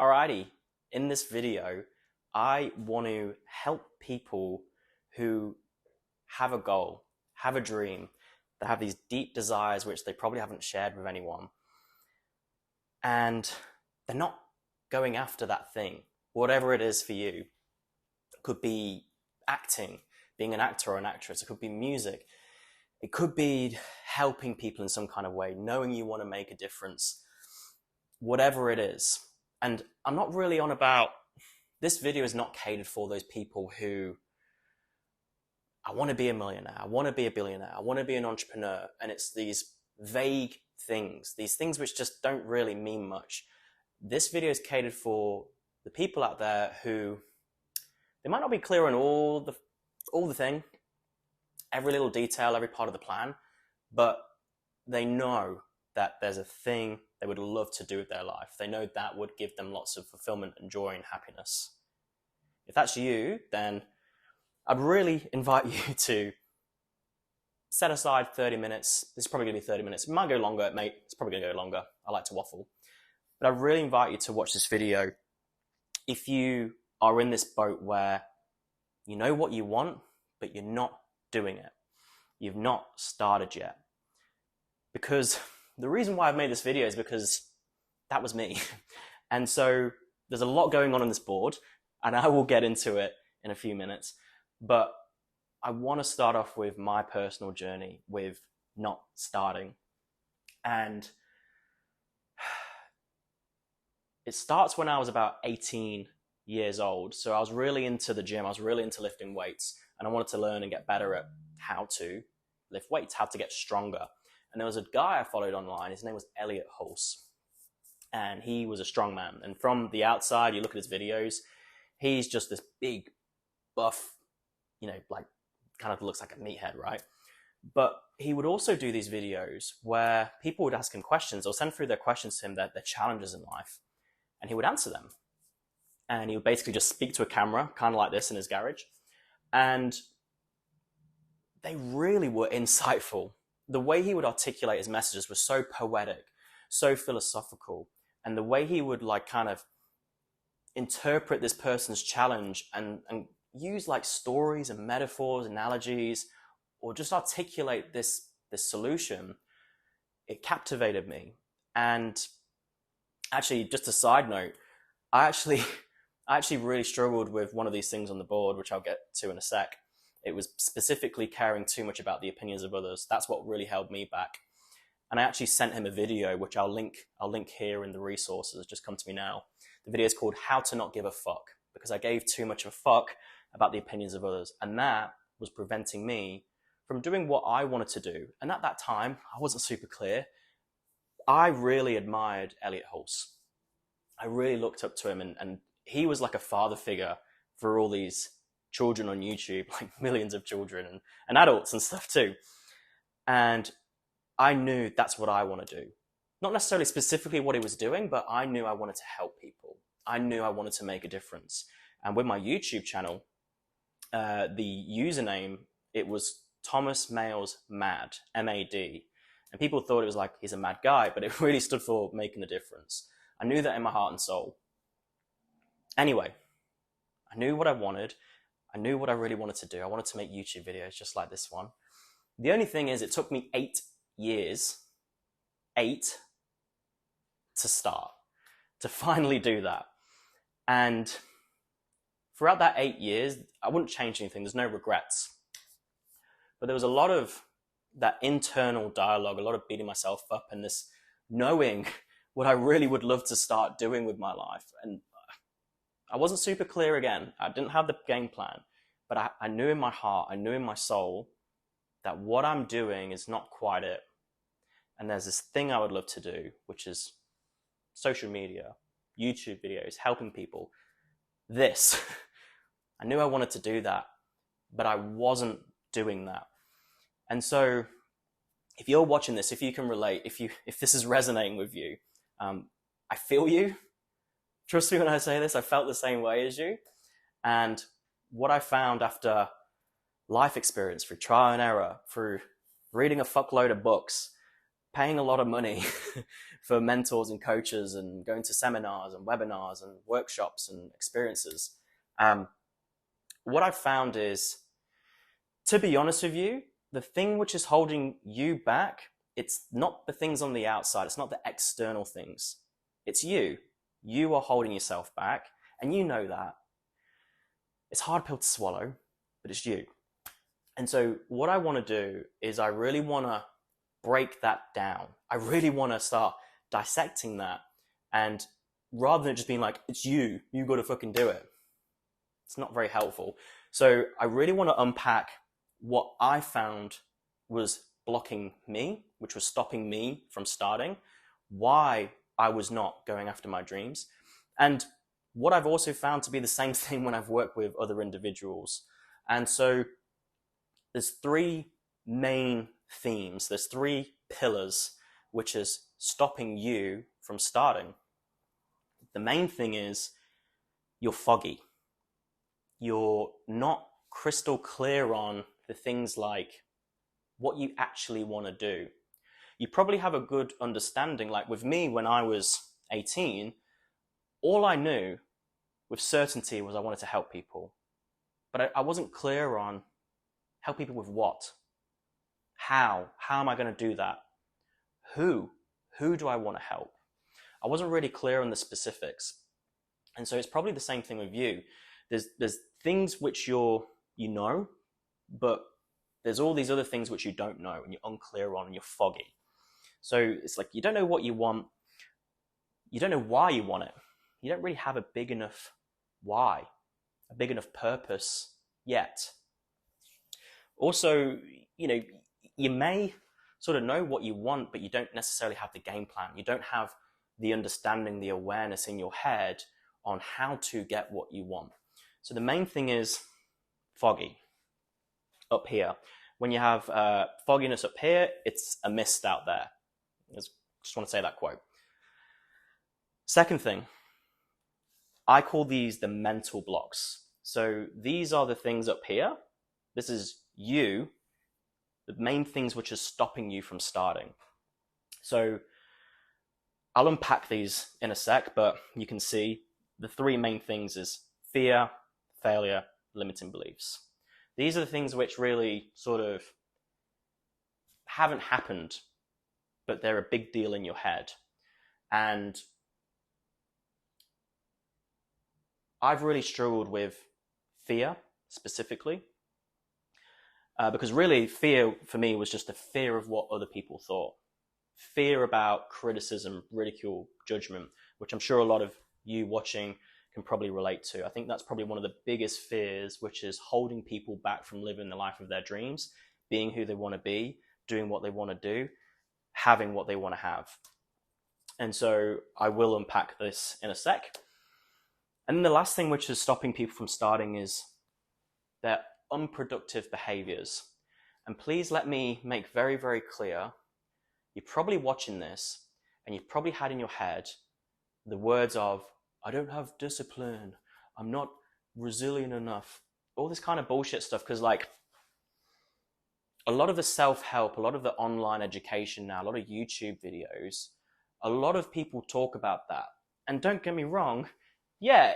Alrighty, in this video, I want to help people who have a goal, have a dream, that have these deep desires which they probably haven't shared with anyone, and they're not going after that thing, whatever it is for you. It could be acting, being an actor or an actress. It could be music. It could be helping people in some kind of way, knowing you want to make a difference, whatever it is. And I'm not really on about, this video is not catered for those people who, I want to be a millionaire, I want to be a billionaire, I want to be an entrepreneur. And it's these vague things, these things which just don't really mean much. This video is catered for the people out there who, they might not be clear on all the thing, every little detail, every part of the plan, but they know that there's a thing they would love to do with their life. They know that would give them lots of fulfillment and joy and happiness. If that's you, then I'd really invite you to set aside 30 minutes. This is probably going to be 30 minutes. It might go longer, it's probably going to go longer. I like to waffle. But I really invite you to watch this video if you are in this boat where you know what you want, but you're not doing it. You've not started yet. Because the reason why I've made this video is because that was me. And so there's a lot going on this board, and I will get into it in a few minutes. But I want to start off with my personal journey with not starting. And it starts when I was about 18 years old. So I was really into the gym. I was really into lifting weights, and I wanted to learn and get better at how to lift weights, how to get stronger. And there was a guy I followed online. His name was Elliot Hulse, and he was a strongman. And from the outside, you look at his videos, he's just this big, buff, like kind of looks like a meathead, right? But he would also do these videos where people would ask him questions or send through their questions to him, their challenges in life, and he would answer them. And he would basically just speak to a camera, kind of like this in his garage. And they really were insightful. The way he would articulate his messages was so poetic, so philosophical. And the way he would kind of interpret this person's challenge and use stories and metaphors, analogies, or just articulate this solution, it captivated me. And actually, just a side note, I actually really struggled with one of these things on the board, which I'll get to in a sec. It was specifically caring too much about the opinions of others. That's what really held me back. And I actually sent him a video, which I'll link here in the resources, just come to me now. The video is called How to Not Give a Fuck, because I gave too much of a fuck about the opinions of others. And that was preventing me from doing what I wanted to do. And at that time, I wasn't super clear. I really admired Elliot Hulse. I really looked up to him, and he was like a father figure for all these children on YouTube, like millions of children and adults and stuff too. And I knew that's what I want to do. Not necessarily specifically what he was doing, but I knew I wanted to help people. I knew I wanted to make a difference. And with my YouTube channel, the username, it was Thomas Males Mad, M-A-D. And people thought it was like, he's a mad guy, but it really stood for making a difference. I knew that in my heart and soul. Anyway, I knew what I wanted. I knew what I really wanted to do. I wanted to make YouTube videos just like this one. The only thing is, it took me 8 years, 8, to start, to finally do that. And throughout that 8 years, I wouldn't change anything. There's no regrets. But there was a lot of that internal dialogue, a lot of beating myself up, and this knowing what I really would love to start doing with my life. And I wasn't super clear again. I didn't have the game plan, but I knew in my heart, I knew in my soul that what I'm doing is not quite it. And there's this thing I would love to do, which is social media, YouTube videos, helping people. This, I knew I wanted to do that, but I wasn't doing that. And so if you're watching this, if you can relate, if this is resonating with you, I feel you. Trust me when I say this, I felt the same way as you. And what I found after life experience, through trial and error, through reading a fuckload of books, paying a lot of money, for mentors and coaches and going to seminars and webinars and workshops and experiences. What I've found is, to be honest with you, the thing which is holding you back, it's not the things on the outside. It's not the external things. It's you. You are holding yourself back, and you know that. It's a hard pill to swallow, but it's you. And so what I want to do is I really want to break that down. I really want to start dissecting that. And rather than just being like, it's you got to fucking do it. It's not very helpful. So I really want to unpack what I found was blocking me, which was stopping me from starting, why I was not going after my dreams. And what I've also found to be the same thing when I've worked with other individuals. And so there's three main themes. There's three pillars, which is stopping you from starting. The main thing is you're foggy. You're not crystal clear on the things like what you actually want to do. You probably have a good understanding. Like with me, when I was 18, all I knew with certainty was I wanted to help people. But I wasn't clear on help people with what? How am I going to do that? Who do I want to help? I wasn't really clear on the specifics. And so it's probably the same thing with you. There's things which you know, but there's all these other things which you don't know and you're unclear on and you're foggy. So it's like you don't know what you want. You don't know why you want it. You don't really have a big enough why, a big enough purpose yet. Also, you may sort of know what you want, but you don't necessarily have the game plan. You don't have the understanding, the awareness in your head on how to get what you want. So the main thing is foggy up here. When you have fogginess up here, it's a mist out there. I just want to say that quote. Second thing, I call these the mental blocks. So these are the things up here. This is you, the main things which are stopping you from starting. So I'll unpack these in a sec, but you can see the three main things is fear, failure, limiting beliefs. These are the things which really sort of haven't happened, but they're a big deal in your head. And I've really struggled with fear specifically, because really fear for me was just the fear of what other people thought. Fear about criticism, ridicule, judgment, which I'm sure a lot of you watching can probably relate to. I think that's probably one of the biggest fears, which is holding people back from living the life of their dreams, being who they want to be, doing what they want to do, having what they want to have. And so I will unpack this in a sec. And then the last thing which is stopping people from starting is their unproductive behaviors. And please let me make very, very clear, you're probably watching this and you've probably had in your head the words of, I don't have discipline, I'm not resilient enough, all this kind of bullshit stuff. Because like a lot of the self-help, a lot of the online education now, a lot of YouTube videos, a lot of people talk about that. And don't get me wrong, yeah,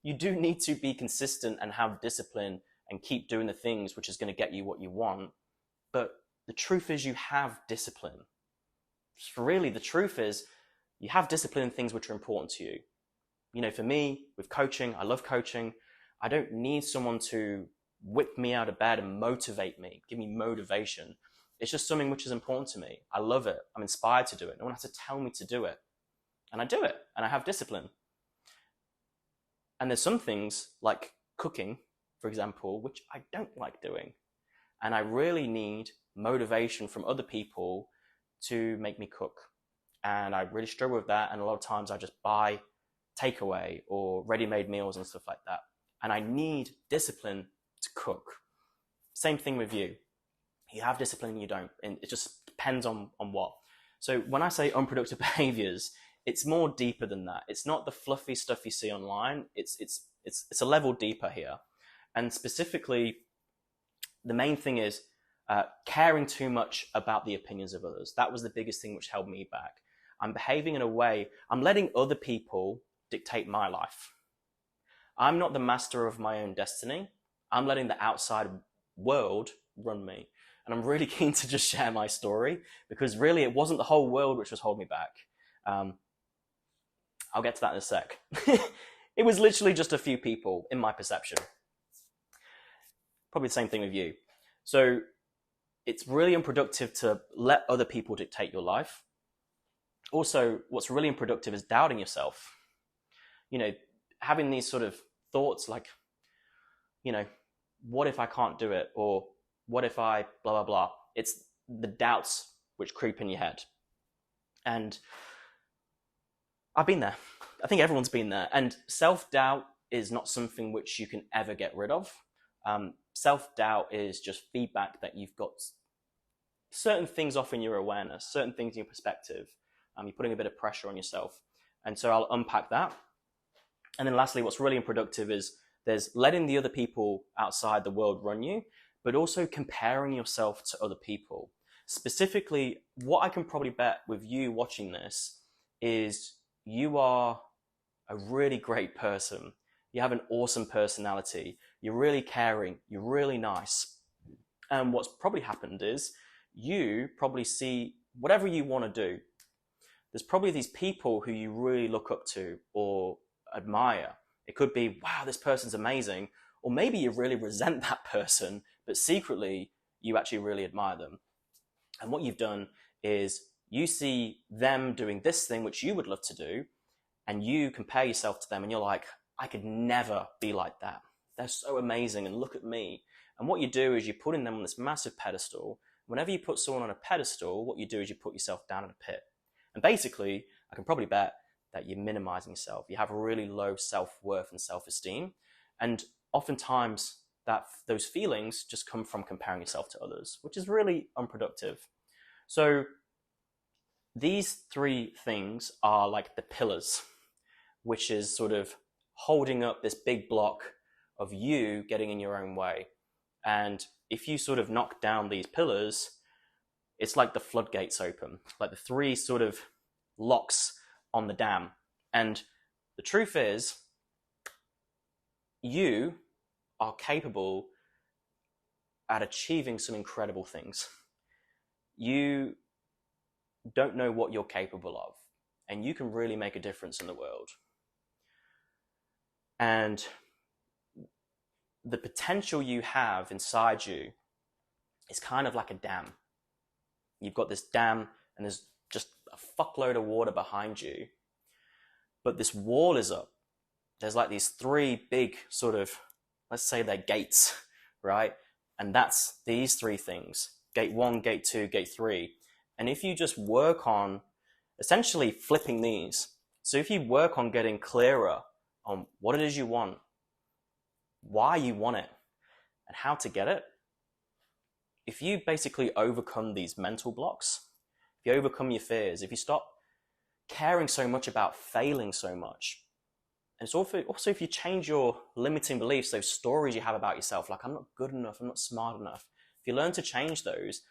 you do need to be consistent and have discipline and keep doing the things which is going to get you what you want. But the truth is you have discipline. Really, the truth is you have discipline in things which are important to you. For me, with coaching, I love coaching. I don't need someone to whip me out of bed and motivate me, give me motivation. It's just something which is important to me. I love it. I'm inspired to do it. No one has to tell me to do it. And I do it, and I have discipline. And there's some things like cooking, for example, which I don't like doing. And I really need motivation from other people to make me cook. And I really struggle with that. And a lot of times I just buy takeaway or ready-made meals and stuff like that. And I need discipline to cook. Same thing with you. You have discipline and you don't. And it just depends on what. So when I say unproductive behaviors, it's more deeper than that. It's not the fluffy stuff you see online. It's a level deeper here. And specifically, the main thing is caring too much about the opinions of others. That was the biggest thing which held me back. I'm behaving in a way, I'm letting other people dictate my life. I'm not the master of my own destiny. I'm letting the outside world run me. And I'm really keen to just share my story, because really it wasn't the whole world which was holding me back. I'll get to that in a sec. It was literally just a few people in my perception. Probably the same thing with you. So it's really unproductive to let other people dictate your life. Also, what's really unproductive is doubting yourself. You know, having these sort of thoughts like, you know, what if I can't do it? Or what if I blah, blah, blah. It's the doubts which creep in your head. And I've been there. I think everyone's been there. And self-doubt is not something which you can ever get rid of. Self-doubt is just feedback that you've got certain things off in your awareness, certain things in your perspective. You're putting a bit of pressure on yourself. And so I'll unpack that. And then lastly, what's really unproductive is there's letting the other people outside the world run you, but also comparing yourself to other people. Specifically, what I can probably bet with you watching this is you are a really great person. You have an awesome personality. You're really caring. You're really nice. And what's probably happened is you probably see whatever you want to do. There's probably these people who you really look up to or admire. It could be, wow, this person's amazing. Or maybe you really resent that person, but secretly you actually really admire them. And what you've done is you see them doing this thing which you would love to do, and you compare yourself to them and you're like, I could never be like that. They're so amazing and look at me. And what you do is you're putting them on this massive pedestal. Whenever you put someone on a pedestal, what you do is you put yourself down in a pit. And basically, I can probably bet that you're minimizing yourself. You have a really low self-worth and self-esteem. And oftentimes those feelings just come from comparing yourself to others, which is really unproductive. So these three things are like the pillars, which is sort of holding up this big block of you getting in your own way. And if you sort of knock down these pillars, it's like the floodgates open, like the three sort of locks on the dam. And the truth is, you are capable at achieving some incredible things. You don't know what you're capable of, and you can really make a difference in the world. And the potential you have inside you is kind of like a dam. You've got this dam and there's just a fuckload of water behind you, but this wall is up. There's like these three big sort of, let's say they're gates, right? And that's these three things: gate 1, gate 2, gate 3. And if you just work on essentially flipping these, so if you work on getting clearer on what it is you want, why you want it, and how to get it, if you basically overcome these mental blocks, if you overcome your fears, if you stop caring so much about failing so much, and it's also if you change your limiting beliefs, those stories you have about yourself, like I'm not good enough, I'm not smart enough, if you learn to change those,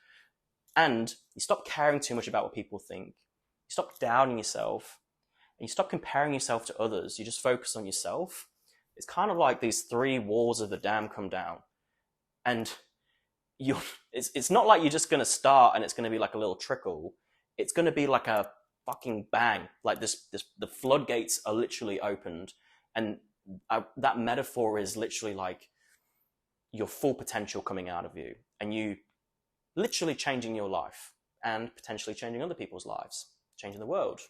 and you stop caring too much about what people think, you stop doubting yourself, and you stop comparing yourself to others, you just focus on yourself, it's kind of like these three walls of the dam come down. And it's not like you're just going to start and it's going to be like a little trickle. It's going to be like a fucking bang. Like the floodgates are literally opened. And that metaphor is literally like your full potential coming out of you. And you literally changing your life and potentially changing other people's lives, changing the world.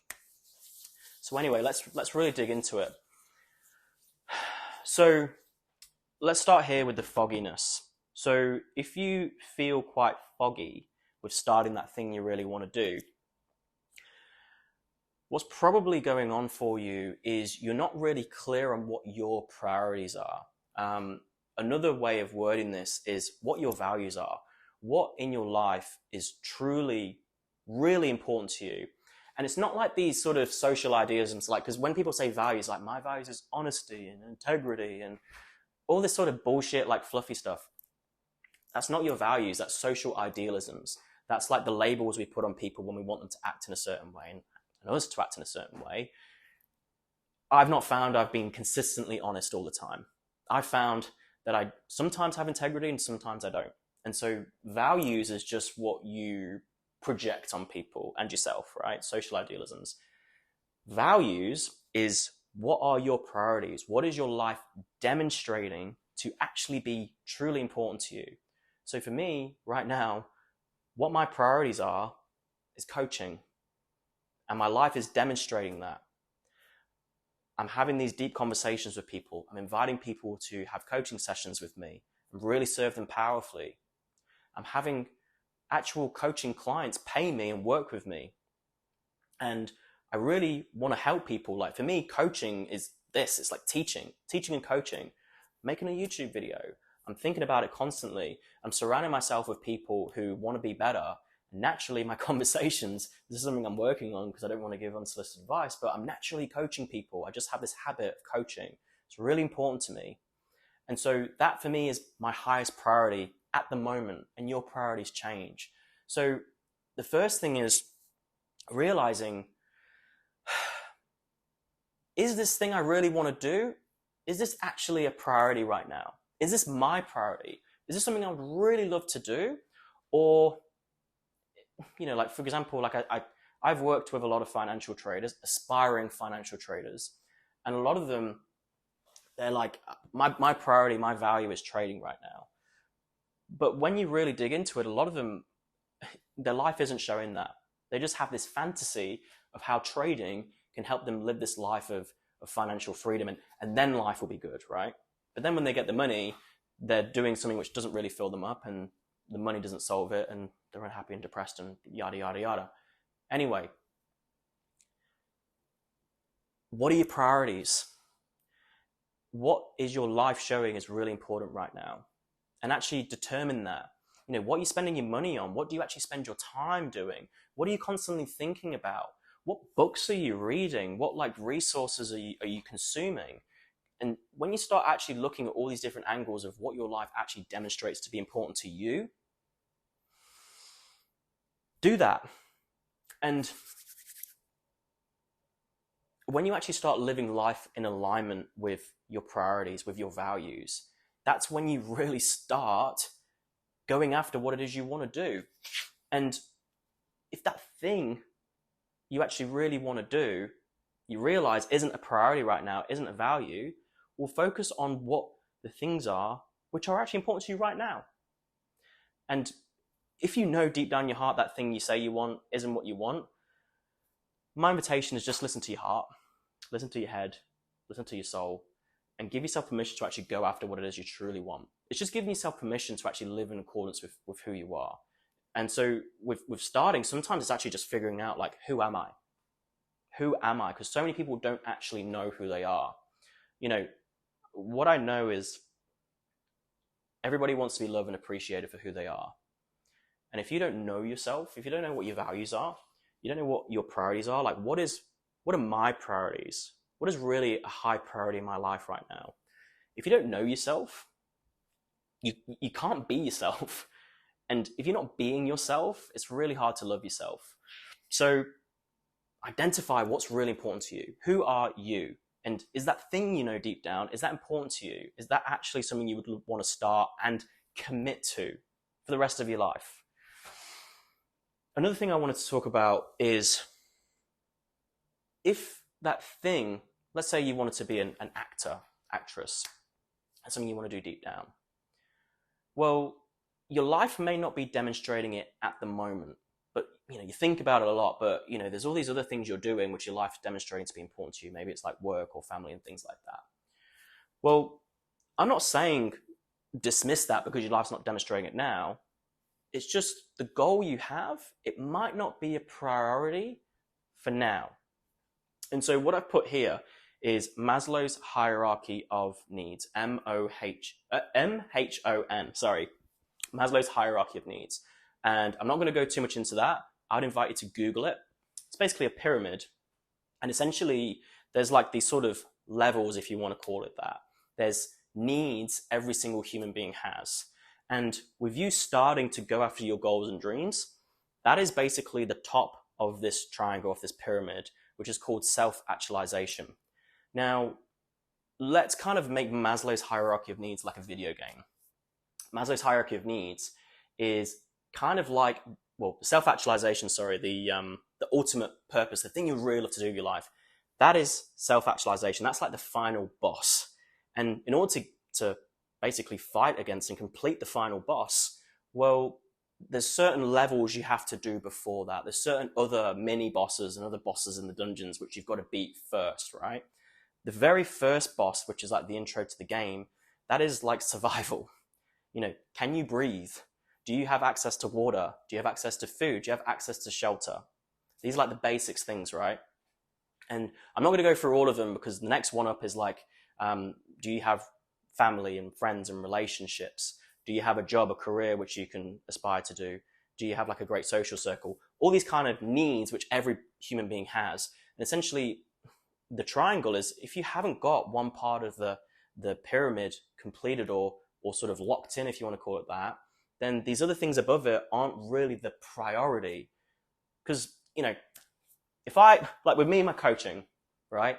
So anyway, let's really dig into it. So let's start here with the fogginess. So if you feel quite foggy with starting that thing you really want to do, what's probably going on for you is you're not really clear on what your priorities are. Another way of wording this is what your values are. What in your life is truly, really important to you. And it's not like these sort of social idealisms, like, because when people say values, like my values is honesty and integrity and all this sort of bullshit, like fluffy stuff. That's not your values. That's social idealisms. That's like the labels we put on people when we want them to act in a certain way and and us to act in a certain way, I've not found I've been consistently honest all the time. I've found that I sometimes have integrity and sometimes I don't. And so values is just what you project on people and yourself, right? Social idealisms. Values is what are your priorities? What is your life demonstrating to actually be truly important to you? So for me, right now, what my priorities are is coaching. And my life is demonstrating that. I'm having these deep conversations with people. I'm inviting people to have coaching sessions with me and really serve them powerfully. I'm having actual coaching clients pay me and work with me. And I really want to help people. Like for me, coaching is this. It's like teaching and coaching, making a YouTube video. I'm thinking about it constantly. I'm surrounding myself with people who want to be better. Naturally, my conversations, this is something I'm working on because I don't want to give unsolicited advice, but I'm naturally coaching people. I just have this habit of coaching. It's really important to me. And so that for me is my highest priority at the moment, and your priorities change. So the first thing is realizing, is this thing I really want to do? Is this actually a priority right now? Is this my priority? Is this something I would really love to do? Or, like for example, like I've worked with a lot of financial traders, aspiring financial traders, and a lot of them, they're like, my priority, my value is trading right now. But when you really dig into it, a lot of them, their life isn't showing that. They just have this fantasy of how trading can help them live this life of financial freedom, and then life will be good, right? But then when they get the money, they're doing something which doesn't really fill them up, and the money doesn't solve it, and they're unhappy and depressed and yada, yada, yada. Anyway, what are your priorities? What is your life showing is really important right now? And actually determine that. What are you spending your money on? What do you actually spend your time doing? What are you constantly thinking about? What books are you reading? What resources are you consuming? And when you start actually looking at all these different angles of what your life actually demonstrates to be important to you, do that. And when you actually start living life in alignment with your priorities, with your values, that's when you really start going after what it is you want to do. And if that thing you actually really want to do, you realize isn't a priority right now, isn't a value, well, focus on what the things are which are actually important to you right now. And if you know deep down in your heart that thing you say you want isn't what you want, my invitation is just listen to your heart, listen to your head, listen to your soul, and give yourself permission to actually go after what it is you truly want. It's just giving yourself permission to actually live in accordance with who you are. And so with starting, sometimes it's actually just figuring out who am I? Who am I? Because so many people don't actually know who they are. What I know is everybody wants to be loved and appreciated for who they are. And if you don't know yourself, if you don't know what your values are, you don't know what your priorities are, what are my priorities? What is really a high priority in my life right now? If you don't know yourself, you can't be yourself. And if you're not being yourself, it's really hard to love yourself. So identify what's really important to you. Who are you? And is that thing deep down, is that important to you? Is that actually something you would want to start and commit to for the rest of your life? Another thing I wanted to talk about is if that thing, let's say you wanted to be an actor, actress, that's something you want to do deep down. Well, your life may not be demonstrating it at the moment, but you think about it a lot, but there's all these other things you're doing which your life is demonstrating to be important to you. Maybe it's like work or family and things like that. Well, I'm not saying dismiss that because your life's not demonstrating it now. It's just the goal you have, it might not be a priority for now. And so what I've put here is Maslow's hierarchy of needs, M-H-O-N, sorry, Maslow's hierarchy of needs. And I'm not going to go too much into that. I'd invite you to Google it. It's basically a pyramid. And essentially, there's these sort of levels, if you want to call it that. There's needs every single human being has. And with you starting to go after your goals and dreams, that is basically the top of this triangle, of this pyramid. which is called self-actualization. Now, let's kind of make Maslow's hierarchy of needs like a video game. Maslow's hierarchy of needs is kind of like, well, self-actualization, sorry, the ultimate purpose, the thing you really love to do with your life. That is self-actualization. That's like the final boss. And in order to basically fight against and complete the final boss, well, there's certain levels you have to do before that. There's certain other mini bosses and other bosses in the dungeons which you've got to beat first, right? The very first boss, which is like the intro to the game, that is like survival. You know, can you breathe? Do you have access to water? Do you have access to food? Do you have access to shelter? These are like the basics things, right? And I'm not going to go through all of them because the next one up is like, do you have family and friends and relationships? Do you have a job, a career which you can aspire to do? Do you have like a great social circle? All these kind of needs which every human being has. And essentially, the triangle is if you haven't got one part of the pyramid completed or sort of locked in, if you want to call it that, then these other things above it aren't really the priority. Because, you know, if I, like with me and my coaching, right,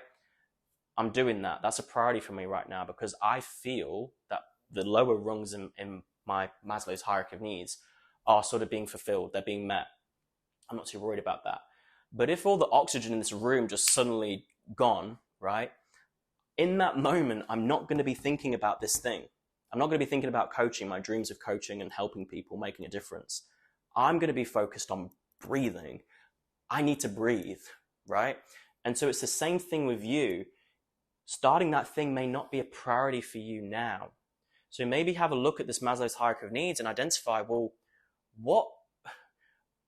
I'm doing that. That's a priority for me right now because I feel that the lower rungs in my Maslow's hierarchy of needs are sort of being fulfilled. They're being met. I'm not too worried about that. But if all the oxygen in this room just suddenly gone, right, in that moment, I'm not going to be thinking about this thing. I'm not going to be thinking about coaching, my dreams of coaching and helping people, making a difference. I'm going to be focused on breathing. I need to breathe, right? And so it's the same thing with you. Starting that thing may not be a priority for you now. So maybe have a look at this Maslow's hierarchy of needs and identify, well, what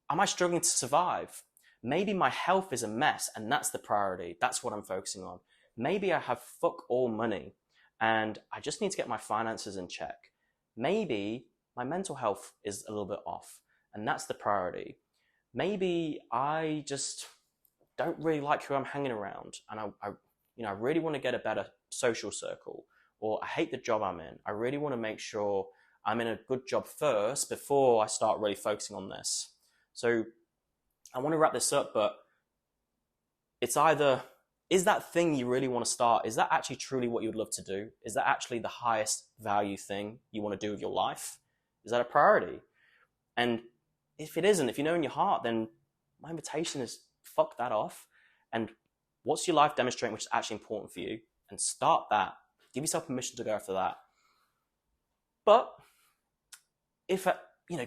am I struggling to survive? Maybe my health is a mess and that's the priority. That's what I'm focusing on. Maybe I have fuck all money and I just need to get my finances in check. Maybe my mental health is a little bit off and that's the priority. Maybe I just don't really like who I'm hanging around and I really want to get a better social circle, or I hate the job I'm in. I really want to make sure I'm in a good job first before I start really focusing on this. So I want to wrap this up, but it's either, is that thing you really want to start, is that actually truly what you would love to do? Is that actually the highest value thing you want to do with your life? Is that a priority? And if it isn't, if you know in your heart, then my invitation is fuck that off. And what's your life demonstrating which is actually important for you? And start that. Give yourself permission to go after that. But if,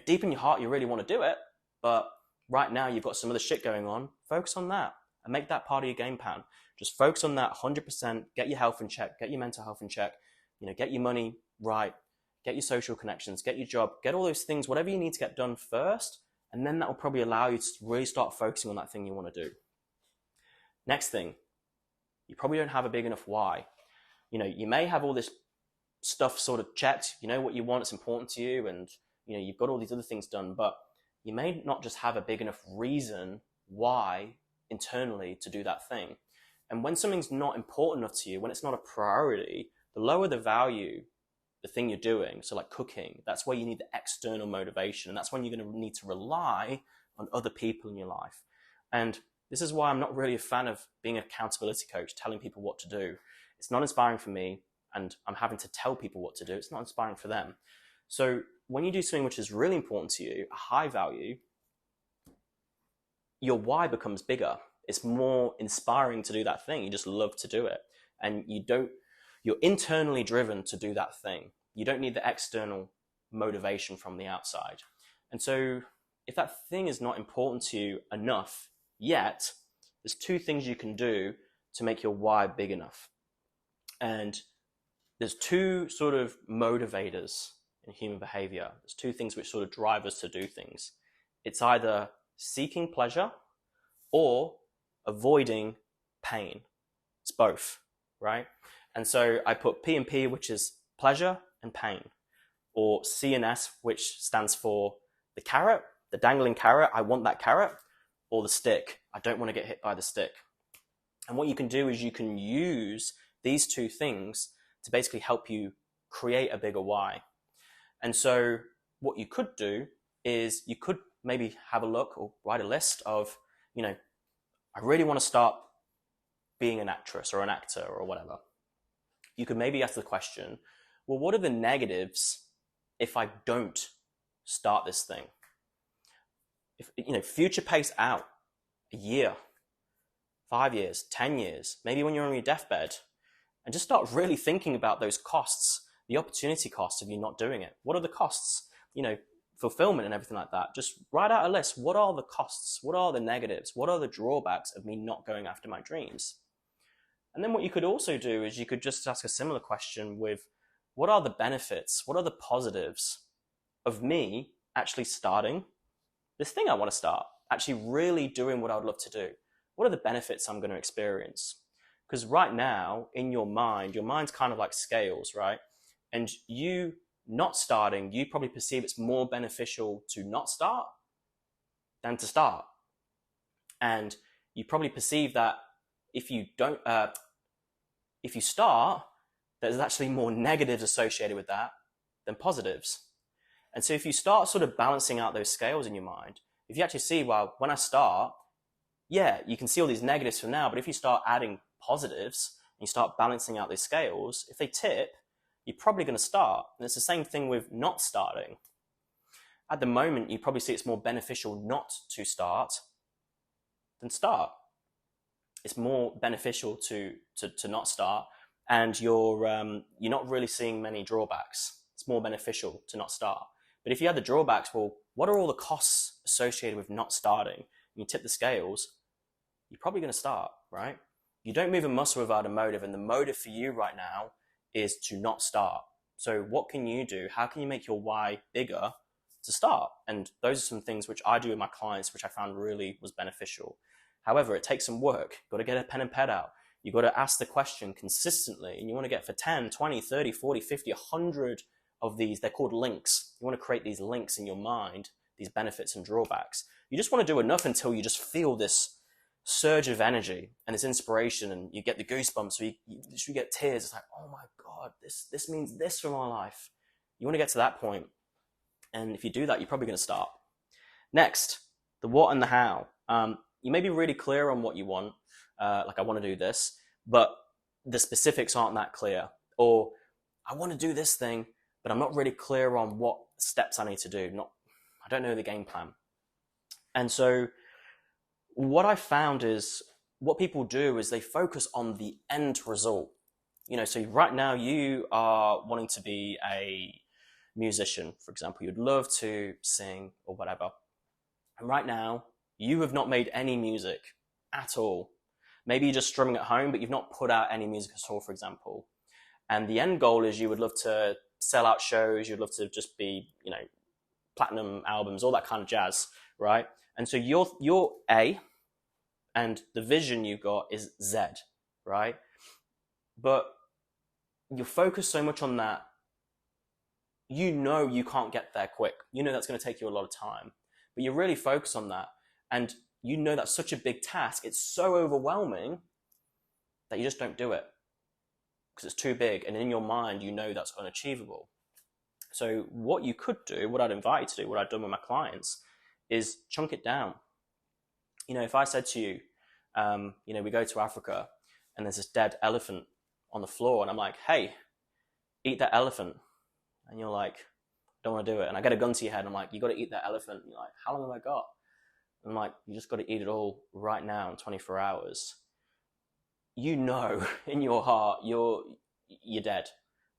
deep in your heart, you really want to do it, but right now you've got some other shit going on, focus on that and make that part of your game plan. Just focus on that 100%, get your health in check, get your mental health in check, get your money right, get your social connections, get your job, get all those things, whatever you need to get done first, and then that will probably allow you to really start focusing on that thing you want to do. Next thing, you probably don't have a big enough why. You may have all this stuff sort of checked, you know what you want, it's important to you, and you've got all these other things done, but you may not just have a big enough reason why internally to do that thing. And when something's not important enough to you, when it's not a priority, the lower the value, the thing you're doing, so like cooking, that's where you need the external motivation, and that's when you're going to need to rely on other people in your life. And this is why I'm not really a fan of being an accountability coach, telling people what to do. It's not inspiring for me, and I'm having to tell people what to do. It's not inspiring for them. So when you do something which is really important to you, a high value, your why becomes bigger. It's more inspiring to do that thing. You just love to do it. And you're internally driven to do that thing. You don't need the external motivation from the outside. And so if that thing is not important to you enough yet, there's two things you can do to make your why big enough. And there's two sort of motivators in human behavior. There's two things which sort of drive us to do things. It's either seeking pleasure or avoiding pain. It's both, right? And so I put P and P, which is pleasure and pain, or C and S, which stands for the carrot, the dangling carrot, I want that carrot, or the stick, I don't want to get hit by the stick. And what you can do is you can use these two things to basically help you create a bigger why. And so what you could do is you could maybe have a look or write a list of, I really want to start being an actress or an actor or whatever, you could maybe ask the question, well, what are the negatives if I don't start this thing? If future pace out a year, 5 years, 10 years, maybe when you're on your deathbed, and just start really thinking about those costs, the opportunity costs of you not doing it. What are the costs? Fulfillment and everything like that. Just write out a list. What are the costs? What are the negatives? What are the drawbacks of me not going after my dreams? And then what you could also do is you could just ask a similar question with, what are the benefits? What are the positives of me actually starting this thing I want to start? Actually really doing what I would love to do. What are the benefits I'm going to experience? Because right now, in your mind's kind of like scales, right? And you not starting, you probably perceive it's more beneficial to not start than to start. And you probably perceive that if you start, there's actually more negatives associated with that than positives. And so if you start sort of balancing out those scales in your mind, if you actually see, well, when I start, yeah, you can see all these negatives from now, but if you start adding positives and you start balancing out those scales, if they tip, you're probably going to start. And it's the same thing with not starting. At the moment, you probably see it's more beneficial not to start than start. It's more beneficial to not start, and you're not really seeing many drawbacks. It's more beneficial to not start. But if you had the drawbacks, well, what are all the costs associated with not starting? And you tip the scales, you're probably going to start, right? You don't move a muscle without a motive, and the motive for you right now is to not start. So what can you do? How can you make your why bigger to start? And those are some things which I do with my clients, which I found really was beneficial. However, it takes some work. You've got to get a pen and pad out. You've got to ask the question consistently, and you want to get for 10, 20, 30, 40, 50, 100 of these. They're called links. You want to create these links in your mind, these benefits and drawbacks. You just want to do enough until you just feel this surge of energy and this inspiration, and you get the goosebumps, so you get tears. It's like, oh my God, this means this for my life. You want to get to that point. And if you do that, you're probably going to start. Next, the what and the how. You may be really clear on what you want, like I want to do this, but the specifics aren't that clear. Or I want to do this thing, but I'm not really clear on what steps I need to do. I don't know the game plan. And so what I found is what people do is they focus on the end result. So right now you are wanting to be a musician, for example. You'd love to sing or whatever. And right now you have not made any music at all. Maybe you're just strumming at home, but you've not put out any music at all, for example. And the end goal is you would love to sell out shows. You'd love to just be, platinum albums, all that kind of jazz, right? And so you're A, and the vision you've got is Z, right? But you focus so much on that, you can't get there quick. That's going to take you a lot of time. But you really focus on that, and that's such a big task. It's so overwhelming that you just don't do it because it's too big, and in your mind, that's unachievable. So what you could do, what I'd invite you to do, what I've done with my clients, is chunk it down. If I said to you, we go to Africa and there's this dead elephant on the floor, and I'm like, hey, eat that elephant. And you're like, don't want to do it. And I get a gun to your head, and I'm like, you got to eat that elephant. And you're like, how long have I got? And I'm like, you just got to eat it all right now in 24 hours. In your heart, you're dead,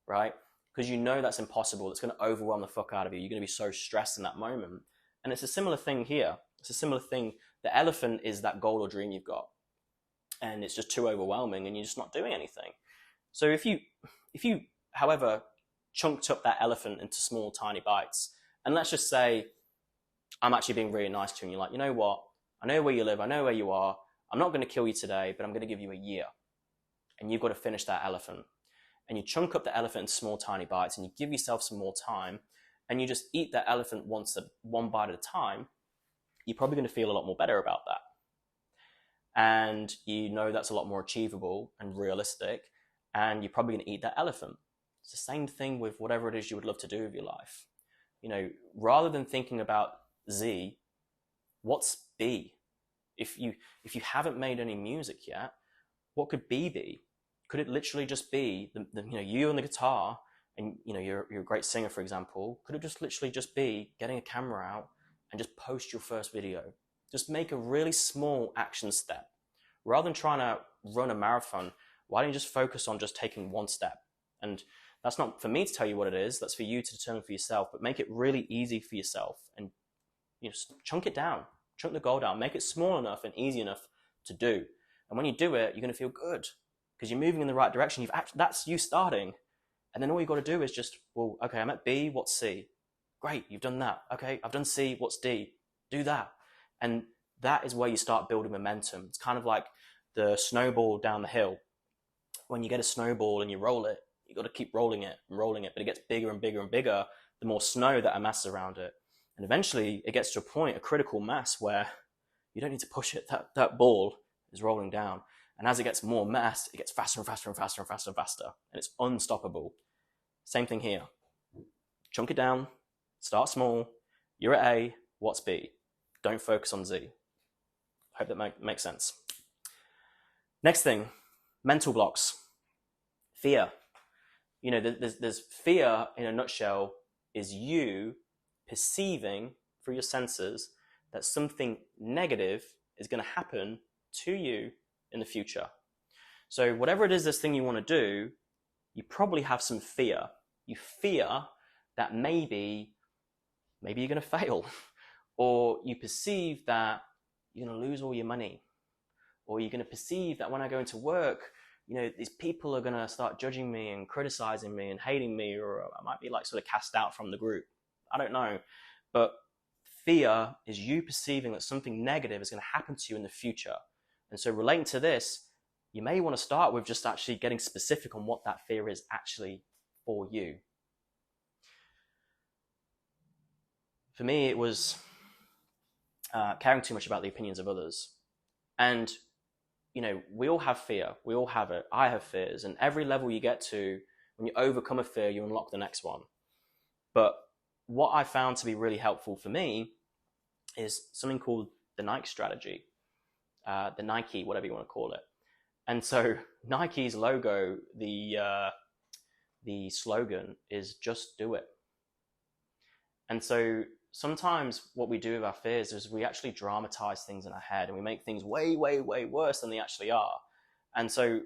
right? Because that's impossible. It's going to overwhelm the fuck out of you. You're going to be so stressed in that moment. And it's a similar thing here. It's a similar thing. The elephant is that goal or dream you've got, and it's just too overwhelming, and you're just not doing anything. So if you, however, chunked up that elephant into small, tiny bites, and let's just say I'm actually being really nice to you, and you're like, you know what? I know where you live. I know where you are. I'm not going to kill you today, but I'm going to give you a year, and you've got to finish that elephant. And you chunk up the elephant into small, tiny bites, and you give yourself some more time, and you just eat that elephant one bite at a time. You're probably going to feel a lot more better about that. And that's a lot more achievable and realistic, and you're probably going to eat that elephant. It's the same thing with whatever it is you would love to do with your life. Rather than thinking about Z, what's B? If you haven't made any music yet, what could B be? Could it literally just be you and the guitar, and you're a great singer, for example? Could it just literally just be getting a camera out and just post your first video? Just make a really small action step. Rather than trying to run a marathon, why don't you just focus on just taking one step? And that's not for me to tell you what it is, that's for you to determine for yourself, but make it really easy for yourself and chunk it down, chunk the goal down, make it small enough and easy enough to do. And when you do it, you're going to feel good because you're moving in the right direction. That's you starting. And then all you've got to do is just, well, okay, I'm at B, what's C? Great, you've done that. Okay, I've done C, what's D? Do that. And that is where you start building momentum. It's kind of like the snowball down the hill. When you get a snowball and you roll it, you've got to keep rolling it, but it gets bigger and bigger and bigger the more snow that amasses around it. And eventually it gets to a point, a critical mass, where you don't need to push it. That ball is rolling down. And as it gets more mass, it gets faster and faster and faster and faster and faster. And it's unstoppable. Same thing here. Chunk it down, start small. You're at A, what's B? Don't focus on Z. Hope that makes sense. Next thing, mental blocks. Fear. There's fear in a nutshell is you perceiving through your senses that something negative is going to happen to you in the future. So whatever it is, this thing you want to do, you probably have some fear. You fear that maybe you're going to fail, or you perceive that you're going to lose all your money, or you're going to perceive that when I go into work, these people are going to start judging me and criticizing me and hating me, or I might be sort of cast out from the group. I don't know. But fear is you perceiving that something negative is going to happen to you in the future. And so relating to this, you may want to start with just actually getting specific on what that fear is actually for you. For me, it was caring too much about the opinions of others. And we all have fear. We all have it. I have fears. And every level you get to, when you overcome a fear, you unlock the next one. But what I found to be really helpful for me is something called the Nike strategy, the Nike, whatever you want to call it. And so Nike's logo, the slogan is just do it. And so sometimes what we do with our fears is we actually dramatize things in our head and we make things way, way, way worse than they actually are. And so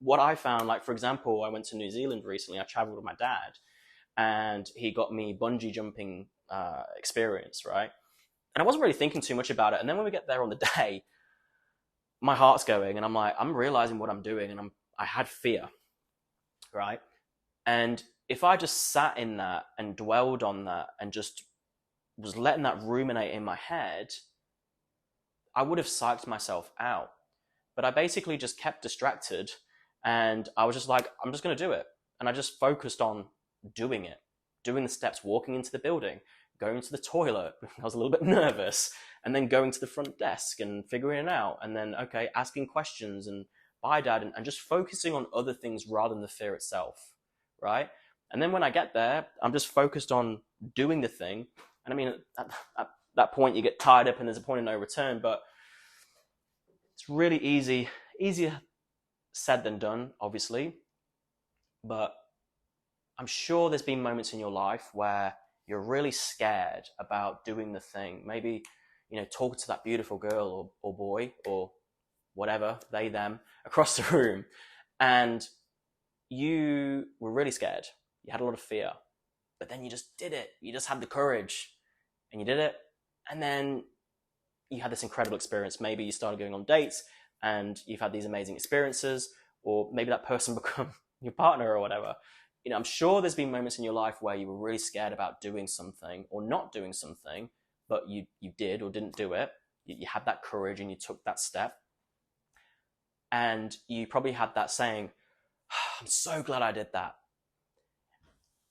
what I found, for example, I went to New Zealand recently. I traveled with my dad and he got me bungee jumping experience, right? And I wasn't really thinking too much about it. And then when we get there on the day, my heart's going and I'm realizing what I'm doing, and I had fear, right? And if I just sat in that and dwelled on that and just was letting that ruminate in my head, I would have psyched myself out. But I basically just kept distracted and I was just I'm just going to do it. And I just focused on doing it, doing the steps, walking into the building, going to the toilet. I was a little bit nervous, and then going to the front desk and figuring it out. And then, okay, asking questions and bye dad, and just focusing on other things rather than the fear itself, right? And then when I get there, I'm just focused on doing the thing. And I mean, at that point you get tied up and there's a point of no return, but it's really easier said than done, obviously. But I'm sure there's been moments in your life where you're really scared about doing the thing. Maybe, talk to that beautiful girl or boy or whatever, they, them, across the room. And you were really scared. You had a lot of fear, but then you just did it. You just had the courage and you did it. And then you had this incredible experience. Maybe you started going on dates and you've had these amazing experiences, or maybe that person become your partner or whatever. I'm sure there's been moments in your life where you were really scared about doing something or not doing something, but you did or didn't do it. You had that courage and you took that step. And you probably had that saying, I'm so glad I did that.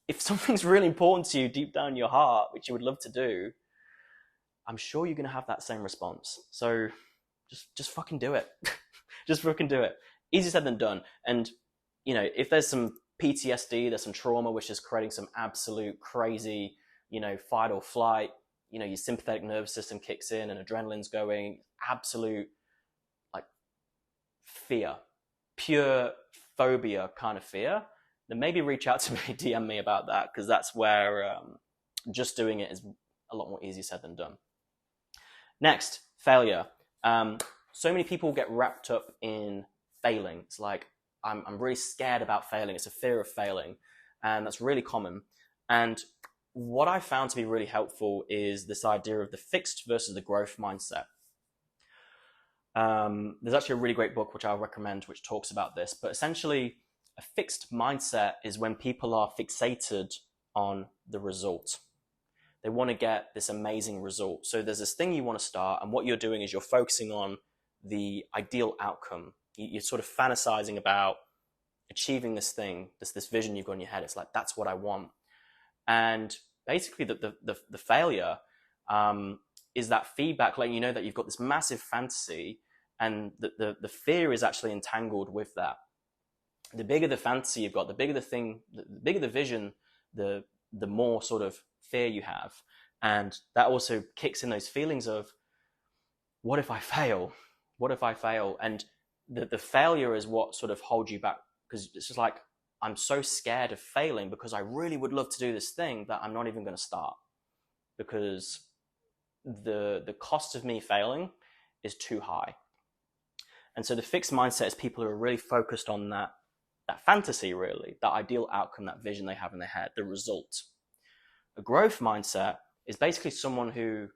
If something's really important to you deep down in your heart, which you would love to do, I'm sure you're going to have that same response. So just fucking do it. Just fucking do it. Easier said than done. And, if there's some PTSD, there's some trauma, which is creating some absolute crazy, fight or flight, your sympathetic nervous system kicks in and adrenaline's going, absolute fear. pure phobia kind of fear, then maybe reach out to me, DM me about that, because that's where just doing it is a lot more easier said than done. Next, failure. So many people get wrapped up in failing. It's like, I'm really scared about failing. It's a fear of failing. And that's really common. And what I found to be really helpful is this idea of the fixed versus the growth mindset. There's actually a really great book, which I'll recommend, which talks about this. But essentially, a fixed mindset is when people are fixated on the result. They want to get this amazing result. So there's this thing you want to start, and what you're doing is you're focusing on the ideal outcome. You're sort of fantasizing about achieving this thing, this vision you've got in your head. It's like, that's what I want. And basically the failure is that feedback letting you know that you've got this massive fantasy, and the fear is actually entangled with that. The bigger the fantasy you've got, the bigger the thing, the bigger the vision, the more sort of fear you have. And that also kicks in those feelings of, what if I fail? What if I fail? And the failure is what sort of holds you back, because it's just like, I'm so scared of failing because I really would love to do this thing that I'm not even going to start, because the cost of me failing is too high. And so the fixed mindset is people who are really focused on that fantasy, really, that ideal outcome, that vision they have in their head, the result. A growth mindset is basically someone who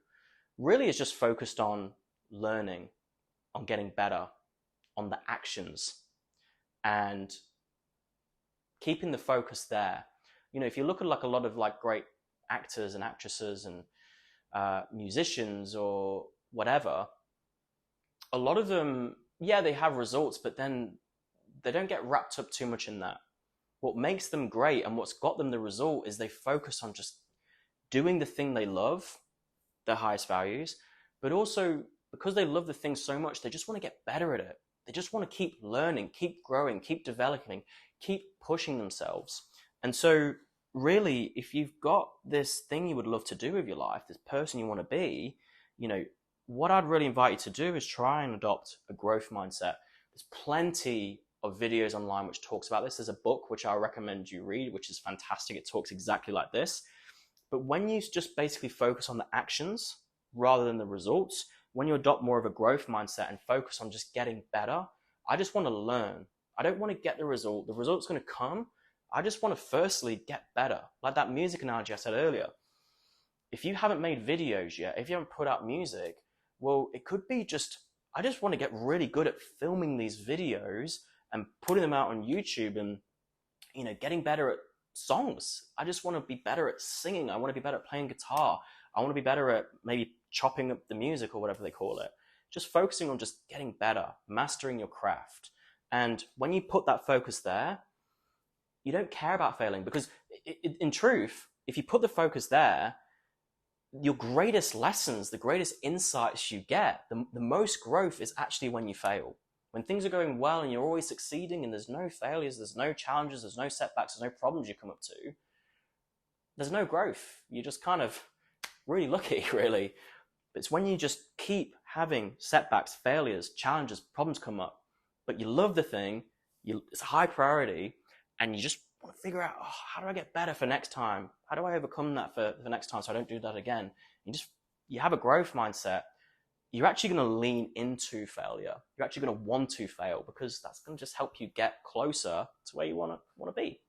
really is just focused on learning, on getting better, on the actions, and keeping the focus there. You know, if you look at like a lot of like great actors and actresses and musicians or whatever, a lot of them, yeah, they have results, but then they don't get wrapped up too much in that. What makes them great and what's got them the result is they focus on just doing the thing they love, their highest values, but also because they love the thing so much, they just want to get better at it. They just want to keep learning, keep growing, keep developing, keep pushing themselves. And so really, if you've got this thing you would love to do with your life, this person you want to be, you know, what I'd really invite you to do is try and adopt a growth mindset. There's plenty of videos online which talks about this. There's a book which I recommend you read, which is fantastic. It talks exactly like this. But when you just basically focus on the actions rather than the results, when you adopt more of a growth mindset and focus on just getting better, I just want to learn. I don't want to get the result. The result's going to come. I just want to firstly get better. Like that music analogy I said earlier. If you haven't made videos yet, if you haven't put out music, well, it could be just, I just want to get really good at filming these videos and putting them out on YouTube and, you know, getting better at songs. I just want to be better at singing. I want to be better at playing guitar. I want to be better at maybe chopping up the music or whatever they call it. Just focusing on just getting better, mastering your craft. And when you put that focus there, you don't care about failing, because in truth, if you put the focus there, your greatest lessons, the greatest insights you get, the most growth is actually when you fail. When things are going well and you're always succeeding and there's no failures, there's no challenges, there's no setbacks, there's no problems you come up to, there's no growth. You're just kind of really lucky, really. But it's when you just keep having setbacks, failures, challenges, problems come up, but you love the thing, it's a high priority, and you just want to figure out, oh, how do I get better for next time? How do I overcome that for next time so I don't do that again? You have a growth mindset. You're actually going to lean into failure. You're actually going to want to fail, because that's going to just help you get closer to where you want to be.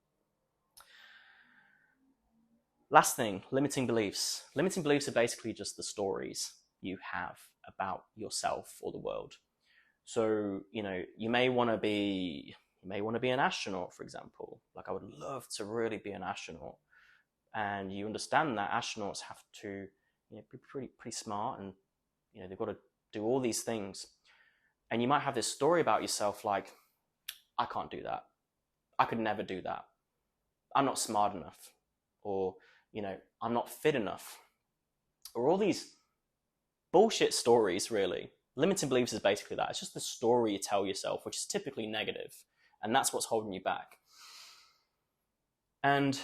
Last thing, limiting beliefs. Limiting beliefs are basically just the stories you have about yourself or the world. So, you know, you may want to be an astronaut, for example. Like, I would love to really be an astronaut. And you understand that astronauts have to, you know, be pretty smart, and, you know, they've got to do all these things. And you might have this story about yourself like, I can't do that. I could never do that. I'm not smart enough. Or, you know, I'm not fit enough. Or all these bullshit stories, really. Limiting beliefs is basically that. It's just the story you tell yourself, which is typically negative. And that's what's holding you back. And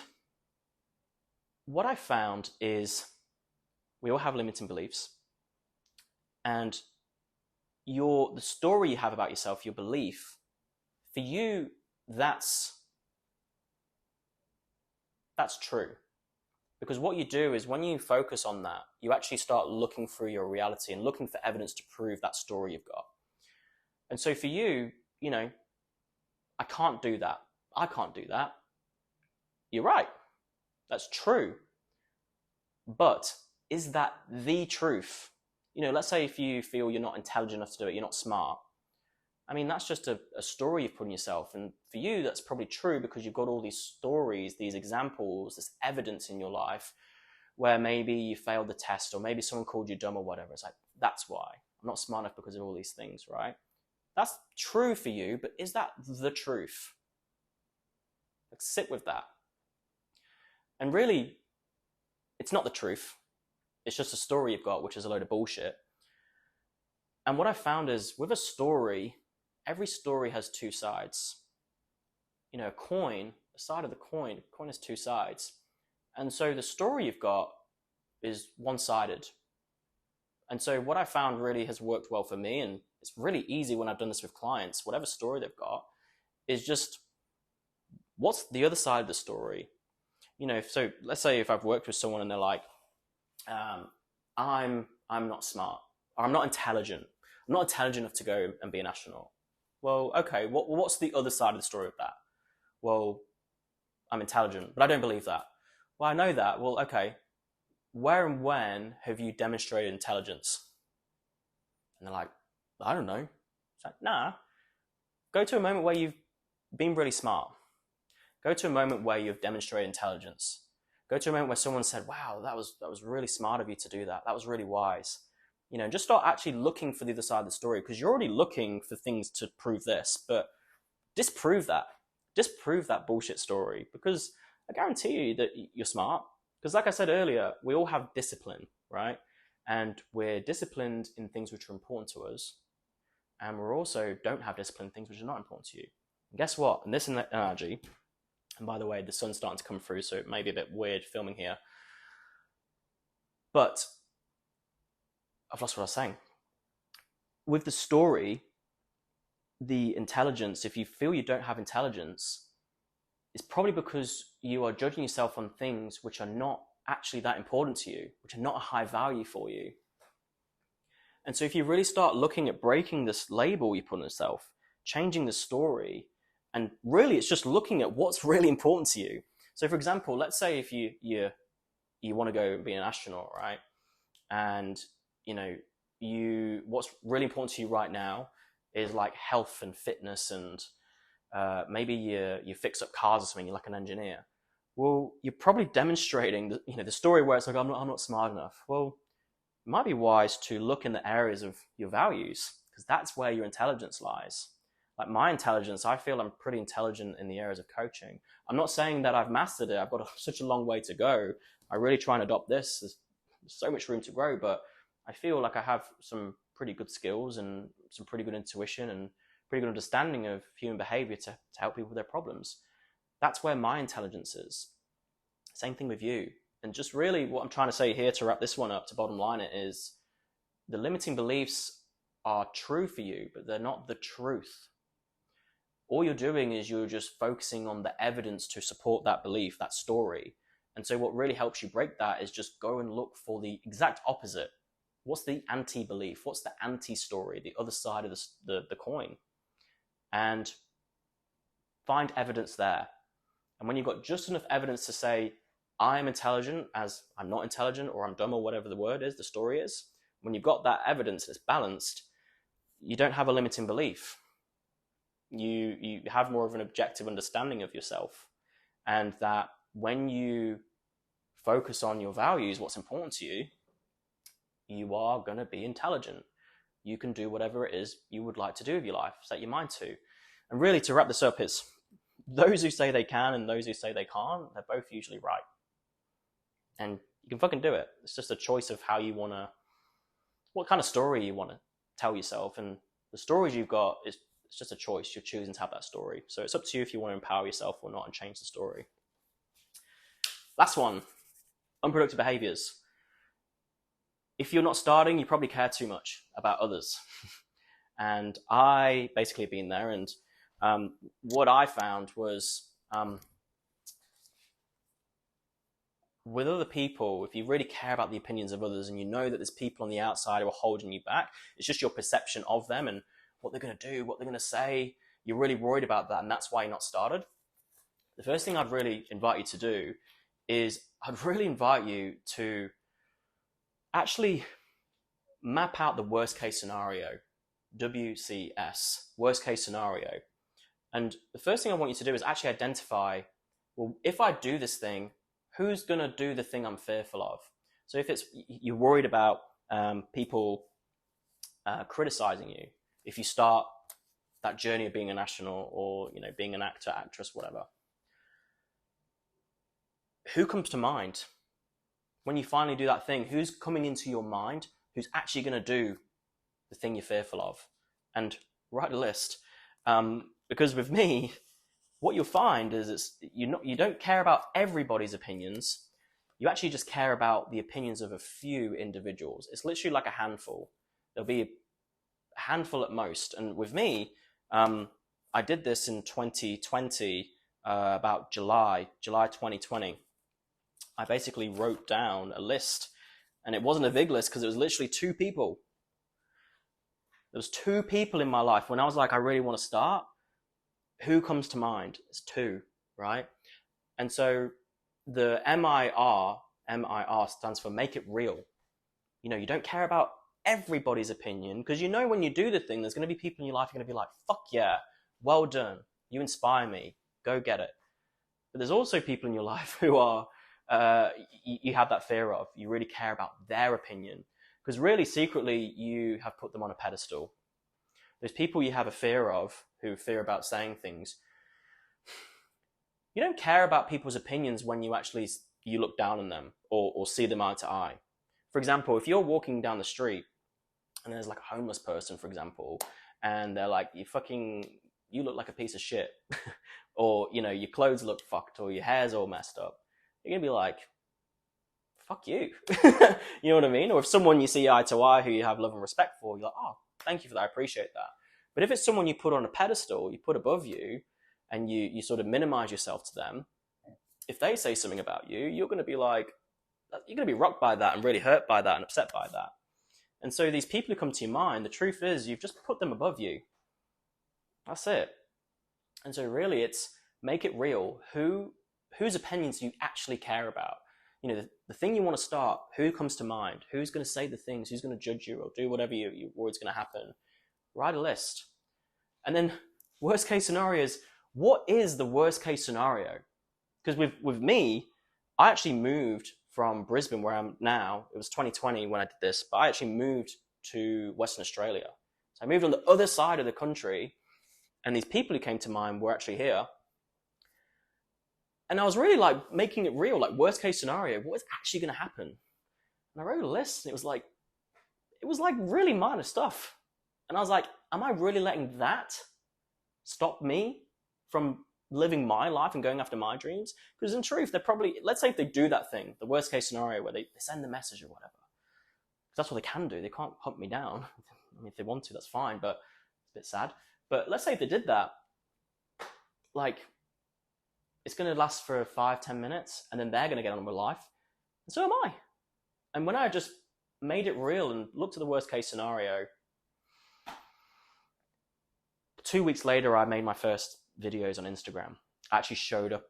what I found is we all have limiting beliefs. And the story you have about yourself, your belief, for you, that's true. Because what you do is when you focus on that, you actually start looking through your reality and looking for evidence to prove that story you've got. And so for you, I can't do that. I can't do that. You're right. That's true. But is that the truth? Let's say if you feel you're not intelligent enough to do it, you're not smart. I mean, that's just a story you've put on yourself. And for you, that's probably true because you've got all these stories, these examples, this evidence in your life where maybe you failed the test or maybe someone called you dumb or whatever. It's like, that's why. I'm not smart enough because of all these things, right? That's true for you, but is that the truth? Like, sit with that. And really, it's not the truth. It's just a story you've got, which is a load of bullshit. And what I found is with a story, every story has two sides. A coin, the side of the coin has two sides. And so the story you've got is one-sided. And so what I found really has worked well for me, and it's really easy when I've done this with clients, whatever story they've got, is just what's the other side of the story? So let's say if I've worked with someone and they're like, I'm not smart, or I'm not intelligent. I'm not intelligent enough to go and be an astronaut. Well, okay, what's the other side of the story of that? Well, I'm intelligent, but I don't believe that. Well, I know that. Well, okay, where and when have you demonstrated intelligence? And they're like, I don't know. It's like, nah, go to a moment where you've been really smart. Go to a moment where you've demonstrated intelligence. Go to a moment where someone said, wow, that was really smart of you to do that. That was really wise. Just start actually looking for the other side of the story, because you're already looking for things to prove this, but disprove that. Disprove that bullshit story, because I guarantee you that you're smart. Because like I said earlier, we all have discipline, right? And we're disciplined in things which are important to us. And we also don't have discipline in things which are not important to you. And guess what? In this analogy, and by the way, the sun's starting to come through, so it may be a bit weird filming here. But I've lost what I was saying. With the story, the intelligence, if you feel you don't have intelligence, it's probably because you are judging yourself on things which are not actually that important to you, which are not a high value for you. And so if you really start looking at breaking this label you put on yourself, changing the story, and really it's just looking at what's really important to you. So for example, let's say if you want to go and be an astronaut, right? And what's really important to you right now is like health and fitness, and maybe you fix up cars or something, you're like an engineer. Well, you're probably demonstrating the story where it's like, I'm not smart enough. Well, it might be wise to look in the areas of your values, because that's where your intelligence lies. Like my intelligence, I feel I'm pretty intelligent in the areas of coaching. I'm not saying that I've mastered it. I've got such a long way to go. I really try and adopt this. There's so much room to grow, but I feel like I have some pretty good skills and some pretty good intuition and pretty good understanding of human behavior to help people with their problems. That's where my intelligence is. Same thing with you. And just really what I'm trying to say here to wrap this one up, to bottom line it, is the limiting beliefs are true for you, but they're not the truth. All you're doing is you're just focusing on the evidence to support that belief, that story. And so what really helps you break that is just go and look for the exact opposite. What's the anti-belief? What's the anti-story, the other side of the coin? And find evidence there. And when you've got just enough evidence to say, I'm intelligent as I'm not intelligent, or I'm dumb, or whatever the word is, the story is, when you've got that evidence and it's balanced, you don't have a limiting belief. You have more of an objective understanding of yourself. And that when you focus on your values, what's important to you, you are going to be intelligent. You can do whatever it is you would like to do with your life, set your mind to. And really, to wrap this up, is those who say they can and those who say they can't, they're both usually right. And you can fucking do it. It's just a choice of how you want to, what kind of story you want to tell yourself. And the stories you've got, it's just a choice. You're choosing to have that story. So it's up to you if you want to empower yourself or not and change the story. Last one, unproductive behaviors. If you're not starting, you probably care too much about others. And I basically have been there, and What I found was with other people, if you really care about the opinions of others and you know that there's people on the outside who are holding you back, it's just your perception of them and what they're going to do, what they're going to say. You're really worried about that, and that's why you're not started. The first thing I'd really invite you to do is I'd really invite you to actually map out the worst case scenario, WCS, worst case scenario. And the first thing I want you to do is actually identify, well, if I do this thing, who's going to do the thing I'm fearful of? So if it's you're worried about people criticizing you, if you start that journey of being an astronaut or being an actor, actress, whatever, who comes to mind when you finally do that thing? Who's coming into your mind? Who's actually going to do the thing you're fearful of? And write a list, because with me, what you'll find is you don't care about everybody's opinions. You actually just care about the opinions of a few individuals. It's literally like a handful. There'll be a handful at most. And with me, I did this in 2020, about July 2020. I basically wrote down a list, and it wasn't a big list because it was literally 2 people. There was 2 people in my life when I was like, I really want to start. Who comes to mind? It's 2, right? And so the MIR stands for make it real. You don't care about everybody's opinion, because when you do the thing, there's going to be people in your life who are going to be like, fuck yeah, well done, you inspire me, go get it. But there's also people in your life who are, you have that fear of, you really care about their opinion, because really secretly you have put them on a pedestal. There's people you have a fear of who fear about saying things. You don't care about people's opinions when you look down on them or see them eye to eye. For example, if you're walking down the street and there's like a homeless person, for example, and they're like, you look like a piece of shit, or your clothes look fucked, or your hair's all messed up, you're gonna be like, fuck you. You know what I mean? Or if someone you see eye to eye who you have love and respect for, you're like, oh, thank you for that, I appreciate that. But if it's someone you put on a pedestal, you put above you, and you sort of minimize yourself to them, if they say something about you, you're going to be like, you're going to be rocked by that and really hurt by that and upset by that. And so these people who come to your mind, the truth is you've just put them above you. That's it. And so really it's make it real. Whose opinions do you actually care about? The thing you want to start, who comes to mind? Who's going to say the things? Who's going to judge you or do whatever you're worried is going to happen? Write a list. And then worst case scenarios, what is the worst case scenario? Because with me, I actually moved from Brisbane, where I'm now. It was 2020 when I did this, but I actually moved to Western Australia. So I moved on the other side of the country, and these people who came to mind were actually here. And I was really like making it real, like worst case scenario, what is actually going to happen? And I wrote a list, and it was like really minor stuff. And I was like, am I really letting that stop me from living my life and going after my dreams? Because in truth, they're probably, let's say if they do that thing, the worst case scenario where they send the message or whatever. Because that's what they can do. They can't hunt me down. I mean, if they want to, that's fine, but it's a bit sad. But let's say if they did that, like, it's going to last for 5-10 minutes, and then they're going to get on with life, and so am I. And when I just made it real and looked at the worst case scenario, 2 weeks later, I made my first videos on Instagram. I actually showed up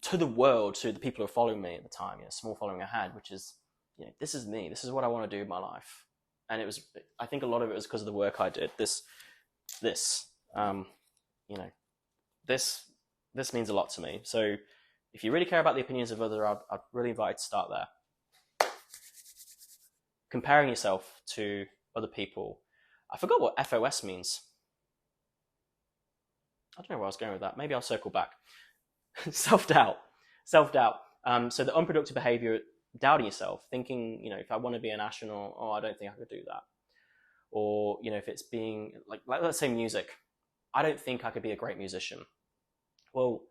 to the world, to the people who were following me at the time, small following I had, which is, this is me. This is what I want to do in my life. And I think a lot of it was because of the work I did. This means a lot to me. So if you really care about the opinions of others, I'd really invite you to start there. Comparing yourself to other people. I forgot what FOS means. I don't know where I was going with that. Maybe I'll circle back. Self-doubt. So the unproductive behavior, doubting yourself, thinking, if I want to be an astronaut, I don't think I could do that. Or, if it's being, like let's say music. I don't think I could be a great musician. Well,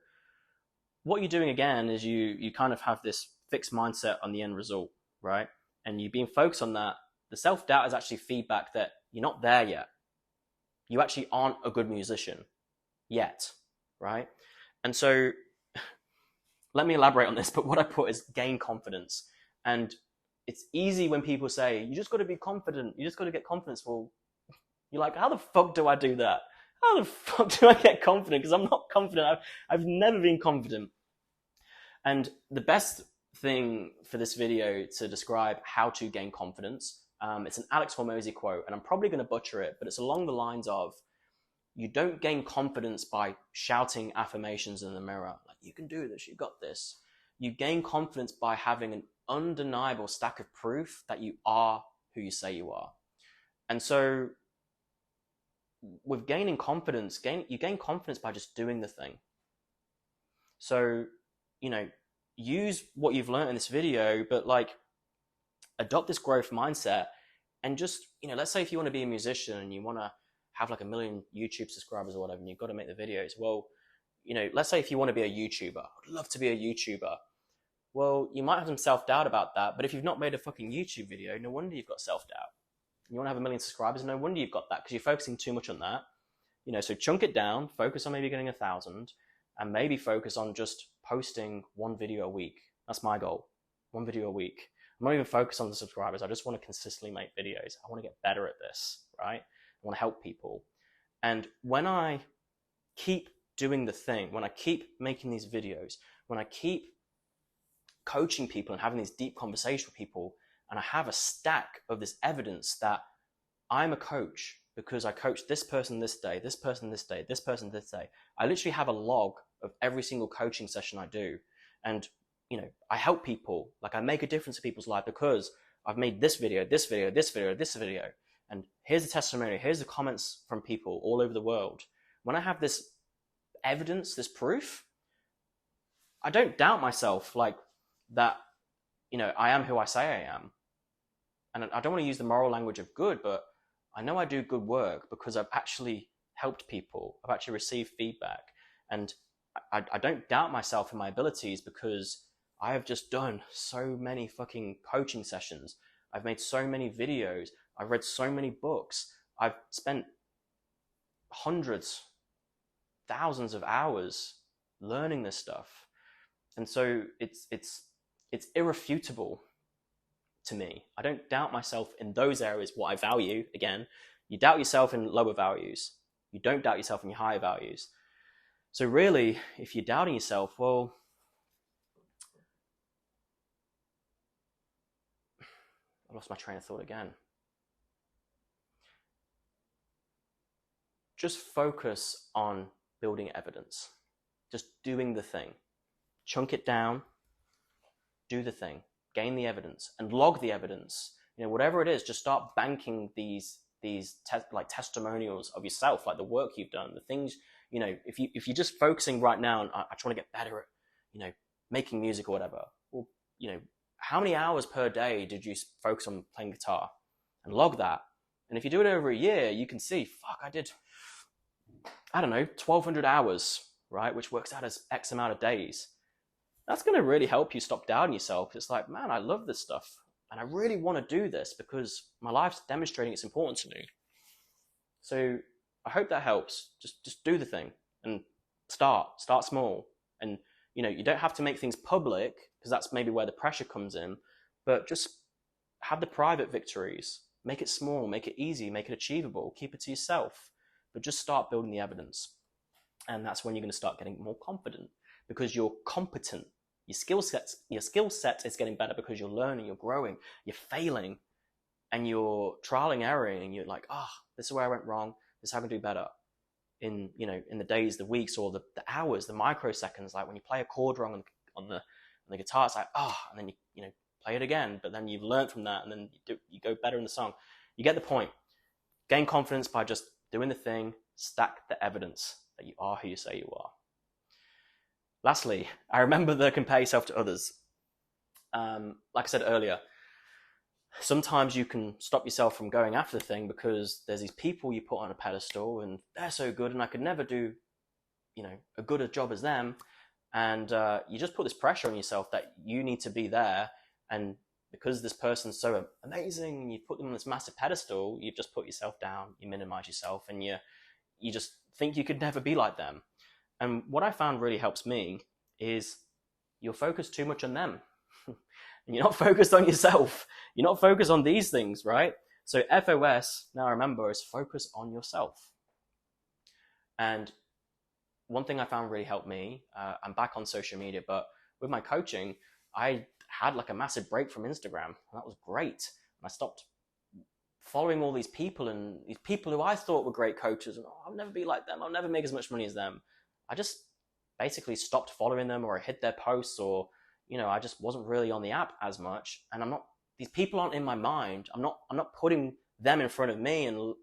what you're doing again is you kind of have this fixed mindset on the end result, right? And you being focused on that. The self-doubt is actually feedback that you're not there yet. You actually aren't a good musician. yet, right? And so let me elaborate on this, but what I put is gain confidence. And it's easy when people say, you just got to be confident, you just got to get confidence. Well, you're like, how the fuck do I do that? How the fuck do I get confident? Because I'm not confident. I've never been confident. And the best thing for this video to describe how to gain confidence, it's an Alex Hormozy quote, and I'm probably going to butcher it, but it's along the lines of, you don't gain confidence by shouting affirmations in the mirror, like, you can do this, you got this. You gain confidence by having an undeniable stack of proof that you are who you say you are. And so with gaining confidence, you gain confidence by just doing the thing. So, use what you've learned in this video, but like, adopt this growth mindset and just, let's say if you want to be a musician and you want to have like 1 million YouTube subscribers or whatever, and you've got to make the videos. Well, let's say if you want to be a YouTuber, I'd love to be a YouTuber. Well, you might have some self-doubt about that, but if you've not made a fucking YouTube video, no wonder you've got self-doubt. You want to have 1 million subscribers, no wonder you've got that, because you're focusing too much on that. So chunk it down, focus on maybe getting 1,000, and maybe focus on just posting 1 video a week. That's my goal, 1 video a week. I'm not even focused on the subscribers. I just want to consistently make videos. I want to get better at this, right? I want to help people. And when I keep doing the thing, when I keep making these videos, when I keep coaching people and having these deep conversations with people, and I have a stack of this evidence that I'm a coach because I coached this person this day, this person this day, this person this day. I literally have a log of every single coaching session I do. And, I help people, like I make a difference in people's life because I've made this video, this video, this video, this video. And here's the testimony, here's the comments from people all over the world. When I have this evidence, this proof, I don't doubt myself like that, I am who I say I am. And I don't want to use the moral language of good, but I know I do good work because I've actually helped people. I've actually received feedback. And I don't doubt myself and my abilities because I have just done so many fucking coaching sessions. I've made so many videos. I've read so many books. I've spent hundreds, thousands of hours learning this stuff. And so it's irrefutable to me. I don't doubt myself in those areas, what I value. Again, you doubt yourself in lower values. You don't doubt yourself in your higher values. So really, if you're doubting yourself, well, I lost my train of thought again. Just focus on building evidence. Just doing the thing. Chunk it down, do the thing, gain the evidence, and log the evidence. Whatever it is, just start banking these testimonials of yourself, like the work you've done, the things, if you're just focusing right now on, I just want to get better at, making music or whatever. Well, how many hours per day did you focus on playing guitar? And log that. And if you do it over a year, you can see, fuck, I did, 1,200 hours, right? Which works out as X amount of days. That's going to really help you stop doubting yourself. It's like, man, I love this stuff. And I really want to do this because my life's demonstrating it's important to me. So I hope that helps. Just do the thing and start small. And, you don't have to make things public because that's maybe where the pressure comes in, but just have the private victories. Make it small, make it easy, make it achievable, keep it to yourself, but just start building the evidence. And that's when you're going to start getting more confident because you're competent. Your skill set is getting better because you're learning, you're growing, you're failing, and you're trialing, erroring, and you're like, this is where I went wrong. This is how I can do better. In the days, the weeks, or the hours, the microseconds, like when you play a chord wrong on the guitar, it's like, and then you play it again, but then you've learned from that, and then you go better in the song. You get the point. Gain confidence by just doing the thing, stack the evidence that you are who you say you are. Lastly, I remember the compare yourself to others. Like I said earlier, sometimes you can stop yourself from going after the thing because there's these people you put on a pedestal and they're so good and I could never do, a good a job as them. And you just put this pressure on yourself that you need to be there. And because this person's so amazing, you put them on this massive pedestal, you've just put yourself down, you minimize yourself, and you just think you could never be like them. And what I found really helps me is you're focused too much on them. And you're not focused on yourself. You're not focused on these things, right? So FOS, now remember, is focus on yourself. And one thing I found really helped me, I'm back on social media, but with my coaching, I had like a massive break from Instagram. And that was great. And I stopped following all these people, and these people who I thought were great coaches, and I'll never be like them. I'll never make as much money as them. I just basically stopped following them, or I hid their posts, or, I just wasn't really on the app as much. And these people aren't in my mind. I'm not putting them in front of me and,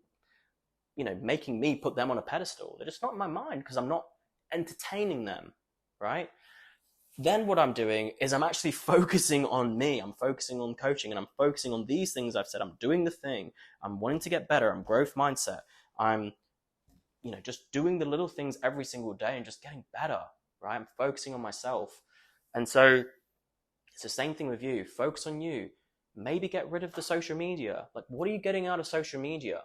making me put them on a pedestal. They're just not in my mind because I'm not entertaining them, right? Then what I'm doing is I'm actually focusing on me. I'm focusing on coaching, and I'm focusing on these things I've said. I'm doing the thing. I'm wanting to get better. I'm growth mindset. I'm, just doing the little things every single day and just getting better, right? I'm focusing on myself. And so it's the same thing with you. Focus on you. Maybe get rid of the social media. Like, what are you getting out of social media?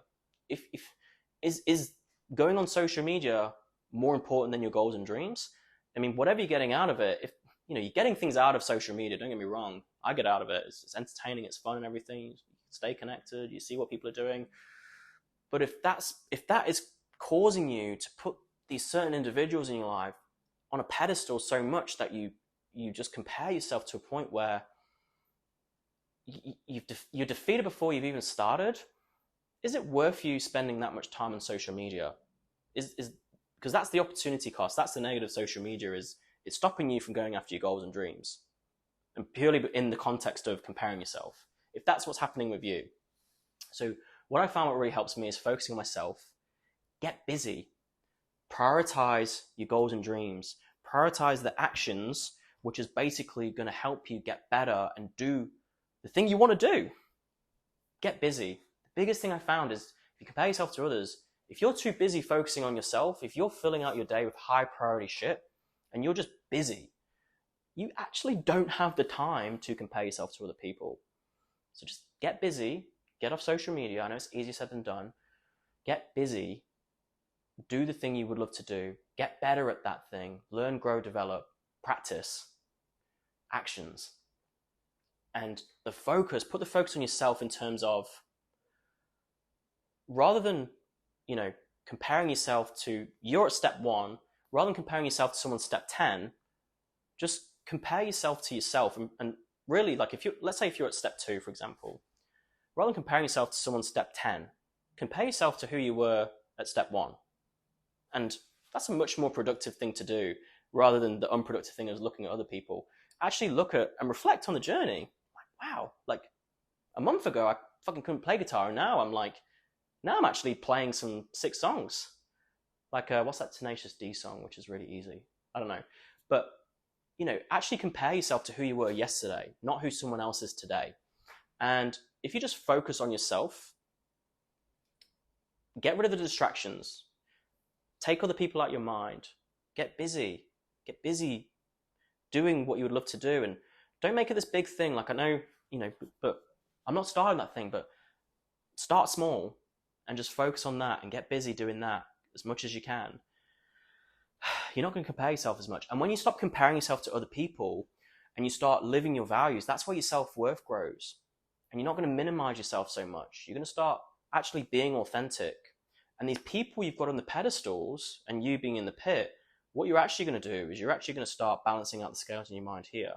Is going on social media more important than your goals and dreams? I mean, whatever you're getting out of it, if you're getting things out of social media, don't get me wrong, I get out of it. It's entertaining, it's fun and everything. You stay connected, you see what people are doing. But if that is causing you to put these certain individuals in your life on a pedestal so much that you just compare yourself to a point where you're defeated before you've even started, is it worth you spending that much time on social media? Because that's the opportunity cost. That's the negative social media, is it's stopping you from going after your goals and dreams. And purely in the context of comparing yourself. If that's what's happening with you. So what I found what really helps me is focusing on myself. Get busy. Prioritize your goals and dreams. Prioritize the actions, which is basically going to help you get better and do the thing you want to do. Get busy. The biggest thing I found is if you compare yourself to others, if you're too busy focusing on yourself, if you're filling out your day with high priority shit and you're just busy, you actually don't have the time to compare yourself to other people. So just get busy, get off social media. I know it's easier said than done. Get busy, do the thing you would love to do, get better at that thing, learn, grow, develop, practice, actions. And put the focus on yourself in terms of, rather than, comparing yourself to, you're at step 1, rather than comparing yourself to someone's step 10, just compare yourself to yourself. And really, like, let's say if you're at step 2, for example, rather than comparing yourself to someone's step 10, compare yourself to who you were at step 1. And that's a much more productive thing to do, rather than the unproductive thing of looking at other people. Actually look at and reflect on the journey. Like, wow, like a month ago, I fucking couldn't play guitar. And now I'm actually playing some sick songs. Like, what's that Tenacious D song, which is really easy? I don't know. But, actually compare yourself to who you were yesterday, not who someone else is today. And if you just focus on yourself, get rid of the distractions, take other people out of your mind, get busy doing what you would love to do. And don't make it this big thing. Like, I know, but I'm not starting that thing, but start small and just focus on that and get busy doing that as much as you can. You're not going to compare yourself as much. And when you stop comparing yourself to other people and you start living your values, that's where your self-worth grows. And you're not going to minimize yourself so much. You're going to start actually being authentic. And these people you've got on the pedestals and you being in the pit, what you're actually going to do is you're actually going to start balancing out the scales in your mind here.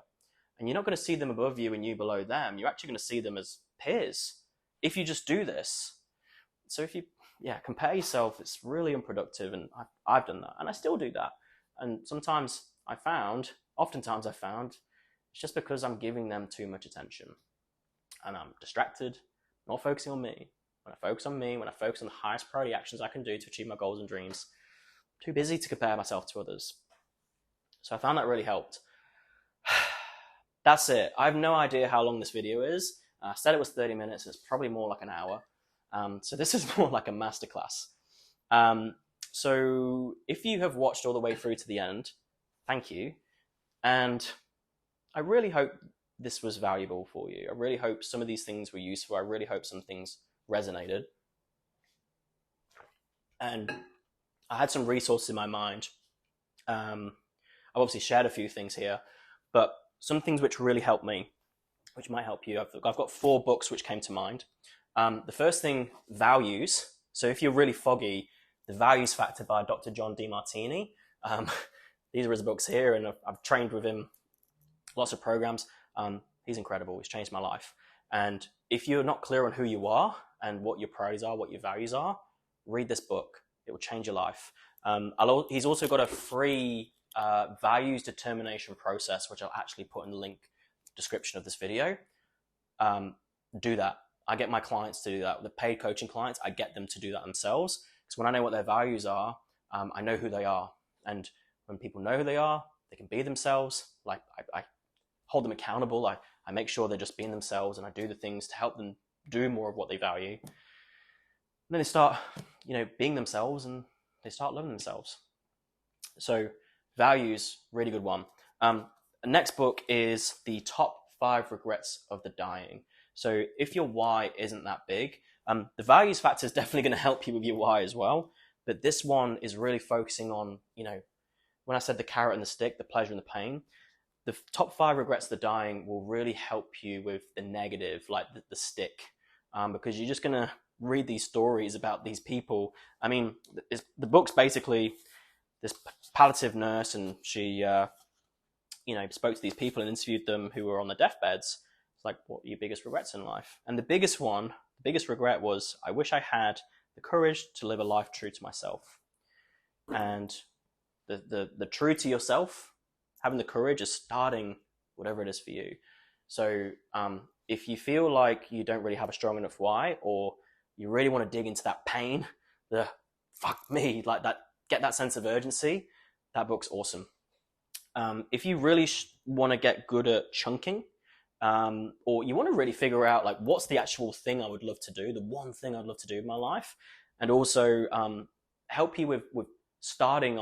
And you're not going to see them above you and you below them. You're actually going to see them as peers if you just do this. So if you compare yourself, it's really unproductive. And I've done that. And I still do that. And oftentimes I found, it's just because I'm giving them too much attention. And I'm distracted, not focusing on me. When I focus on me, when I focus on the highest priority actions I can do to achieve my goals and dreams, I'm too busy to compare myself to others. So I found that really helped. That's it. I have no idea how long this video is. I said it was 30 minutes. It's probably more like an hour. So this is more like a masterclass. So if you have watched all the way through to the end, thank you. And I really hope this was valuable for you. I really hope some of these things were useful. I really hope some things resonated. And I had some resources in my mind. I've obviously shared a few things here, but some things which really helped me, which might help you. I've got 4 books which came to mind. The first thing, Values. So if you're really foggy, The Values Factor by Dr. John DeMartini. These are his books here, and I've trained with him lots of programs. He's incredible. He's changed my life. And if you're not clear on who you are and what your priorities are, what your values are, read this book. It will change your life. He's also got a free values determination process, which I'll actually put in the link description of this video. Do that. I get my clients to do that. The paid coaching clients, I get them to do that themselves. Because when I know what their values are, I know who they are. And when people know who they are, they can be themselves. Like I hold them accountable. I make sure they're just being themselves, and I do the things to help them do more of what they value. And then they start, being themselves, and they start loving themselves. So Values, really good one. The next book is The Top 5 Regrets of the Dying. So if your why isn't that big, the Values Factor is definitely going to help you with your why as well. But this one is really focusing on, when I said the carrot and the stick, the pleasure and the pain, the top 5 regrets of the dying will really help you with the negative, like the stick, because you're just going to read these stories about these people. I mean, the book's basically this palliative nurse, and she, spoke to these people and interviewed them who were on their deathbeds. It's like, what are your biggest regrets in life? And the biggest regret was, I wish I had the courage to live a life true to myself. And the true to yourself, having the courage is starting whatever it is for you. So if you feel like you don't really have a strong enough why, or you really want to dig into that pain, the fuck me, like that, get that sense of urgency, that book's awesome. If you really want to get good at chunking, or you want to really figure out like what's the actual thing I would love to do, the one thing I'd love to do in my life, and also help you with starting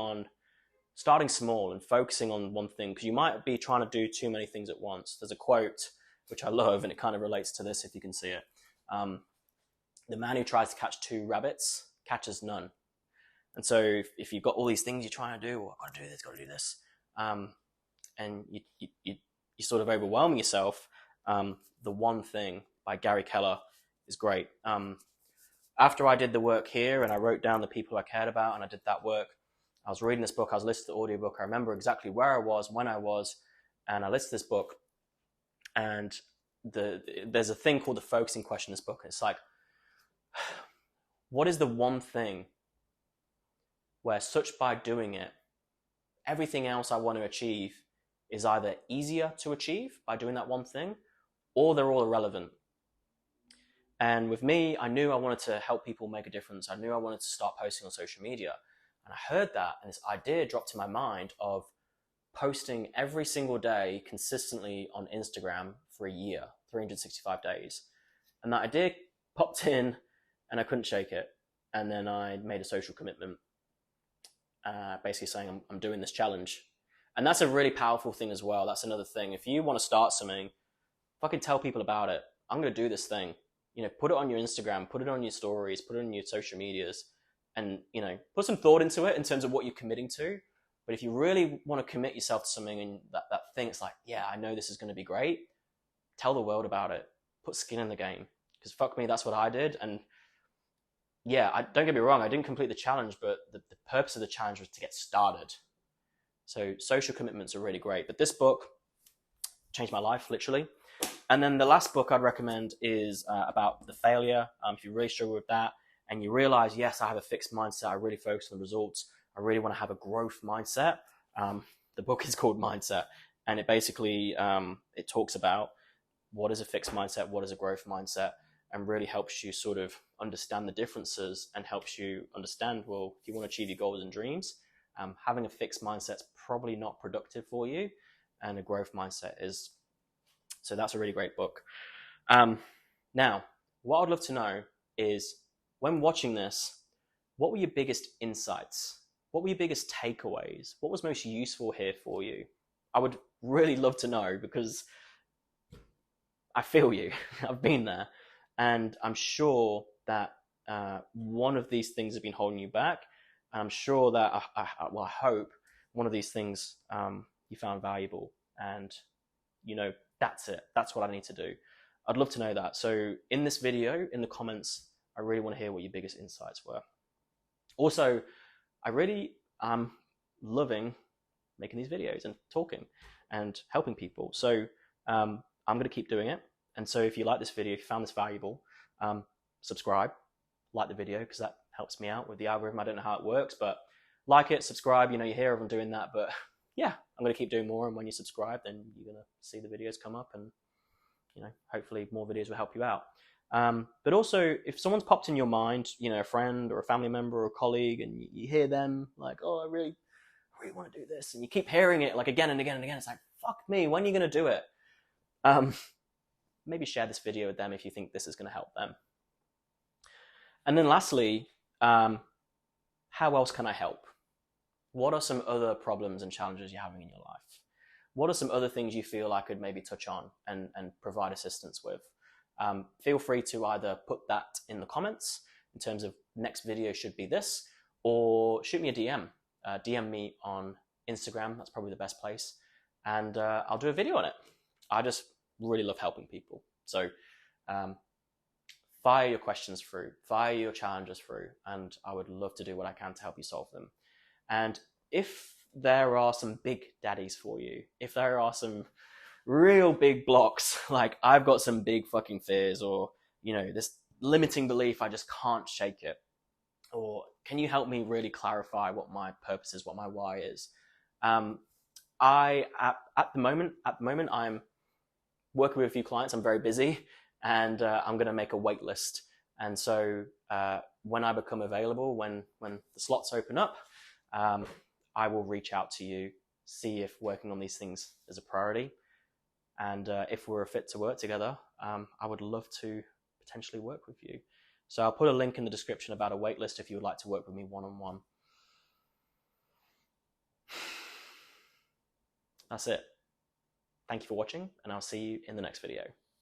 small and focusing on one thing, because you might be trying to do too many things at once. There's a quote which I love, and it kind of relates to this if you can see it. The man who tries to catch 2 rabbits catches none. And so if you've got all these things you're trying to do, well, I've got to do this, and you're sort of overwhelming yourself, The One Thing by Gary Keller is great. After I did the work here and I wrote down the people I cared about and I did that work, I was reading this book, I was listening to the audiobook, I remember exactly where I was, when I was, and I listened to this book, and there's a thing called the focusing question in this book. It's like, what is the one thing where such by doing it, everything else I want to achieve is either easier to achieve by doing that one thing, or they're all irrelevant. And with me, I knew I wanted to help people make a difference. I knew I wanted to start posting on social media. And I heard that, and this idea dropped in my mind of posting every single day consistently on Instagram for a year, 365 days. And that idea popped in, and I couldn't shake it. And then I made a social commitment, basically saying I'm doing this challenge. And that's a really powerful thing as well. That's another thing. If you want to start something, fucking tell people about it. I'm going to do this thing. Put it on your Instagram, put it on your stories, put it on your social medias, and, put some thought into it in terms of what you're committing to. But if you really want to commit yourself to something and that thing, it's like, yeah, I know this is going to be great. Tell the world about it. Put skin in the game. Because fuck me, that's what I did. And yeah, don't get me wrong, I didn't complete the challenge, but the purpose of the challenge was to get started. So social commitments are really great. But this book changed my life, literally. And then the last book I'd recommend is about the failure. If you really struggle with that and you realize, yes, I have a fixed mindset, I really focus on the results, I really want to have a growth mindset. The book is called Mindset, and it basically it talks about what is a fixed mindset, what is a growth mindset, and really helps you sort of understand the differences and helps you understand, well, if you want to achieve your goals and dreams, having a fixed mindset is probably not productive for you, and a growth mindset is. So that's a really great book. Now, what I'd love to know is, when watching this, what were your biggest insights? What were your biggest takeaways? What was most useful here for you? I would really love to know, because I feel you. I've been there. And I'm sure that one of these things have been holding you back. And I'm sure that, I hope one of these things you found valuable. And, that's it. That's what I need to do. I'd love to know that. So in this video, in the comments, I really want to hear what your biggest insights were. Also, I really am loving making these videos and talking and helping people. So I'm going to keep doing it. And so if you like this video, if you found this valuable, subscribe, like the video, because that helps me out with the algorithm. I don't know how it works, but like it, subscribe. You hear of them doing that, but yeah, I'm going to keep doing more. And when you subscribe, then you're going to see the videos come up, and hopefully more videos will help you out. But also, if someone's popped in your mind, a friend or a family member or a colleague, and you hear them like, oh, I really want to do this, and you keep hearing it like again and again and again, it's like, fuck me, when are you going to do it? Maybe share this video with them if you think this is going to help them. And then lastly, how else can I help? What are some other problems and challenges you're having in your life? What are some other things you feel I could maybe touch on and provide assistance with? Feel free to either put that in the comments in terms of next video should be this, or shoot me a DM. DM me on Instagram. That's probably the best place. And I'll do a video on it. I just really love helping people. So fire your questions through, fire your challenges through, and I would love to do what I can to help you solve them. And if there are some big daddies for you, if there are some real big blocks, like I've got some big fucking fears, or, this limiting belief, I just can't shake it, or can you help me really clarify what my purpose is, what my why is? At the moment, I'm working with a few clients. I'm very busy, and I'm going to make a wait list. And so when I become available, when the slots open up, I will reach out to you, see if working on these things is a priority. And if we're a fit to work together, I would love to potentially work with you. So I'll put a link in the description about a wait list if you would like to work with me one-on-one. That's it. Thank you for watching, and I'll see you in the next video.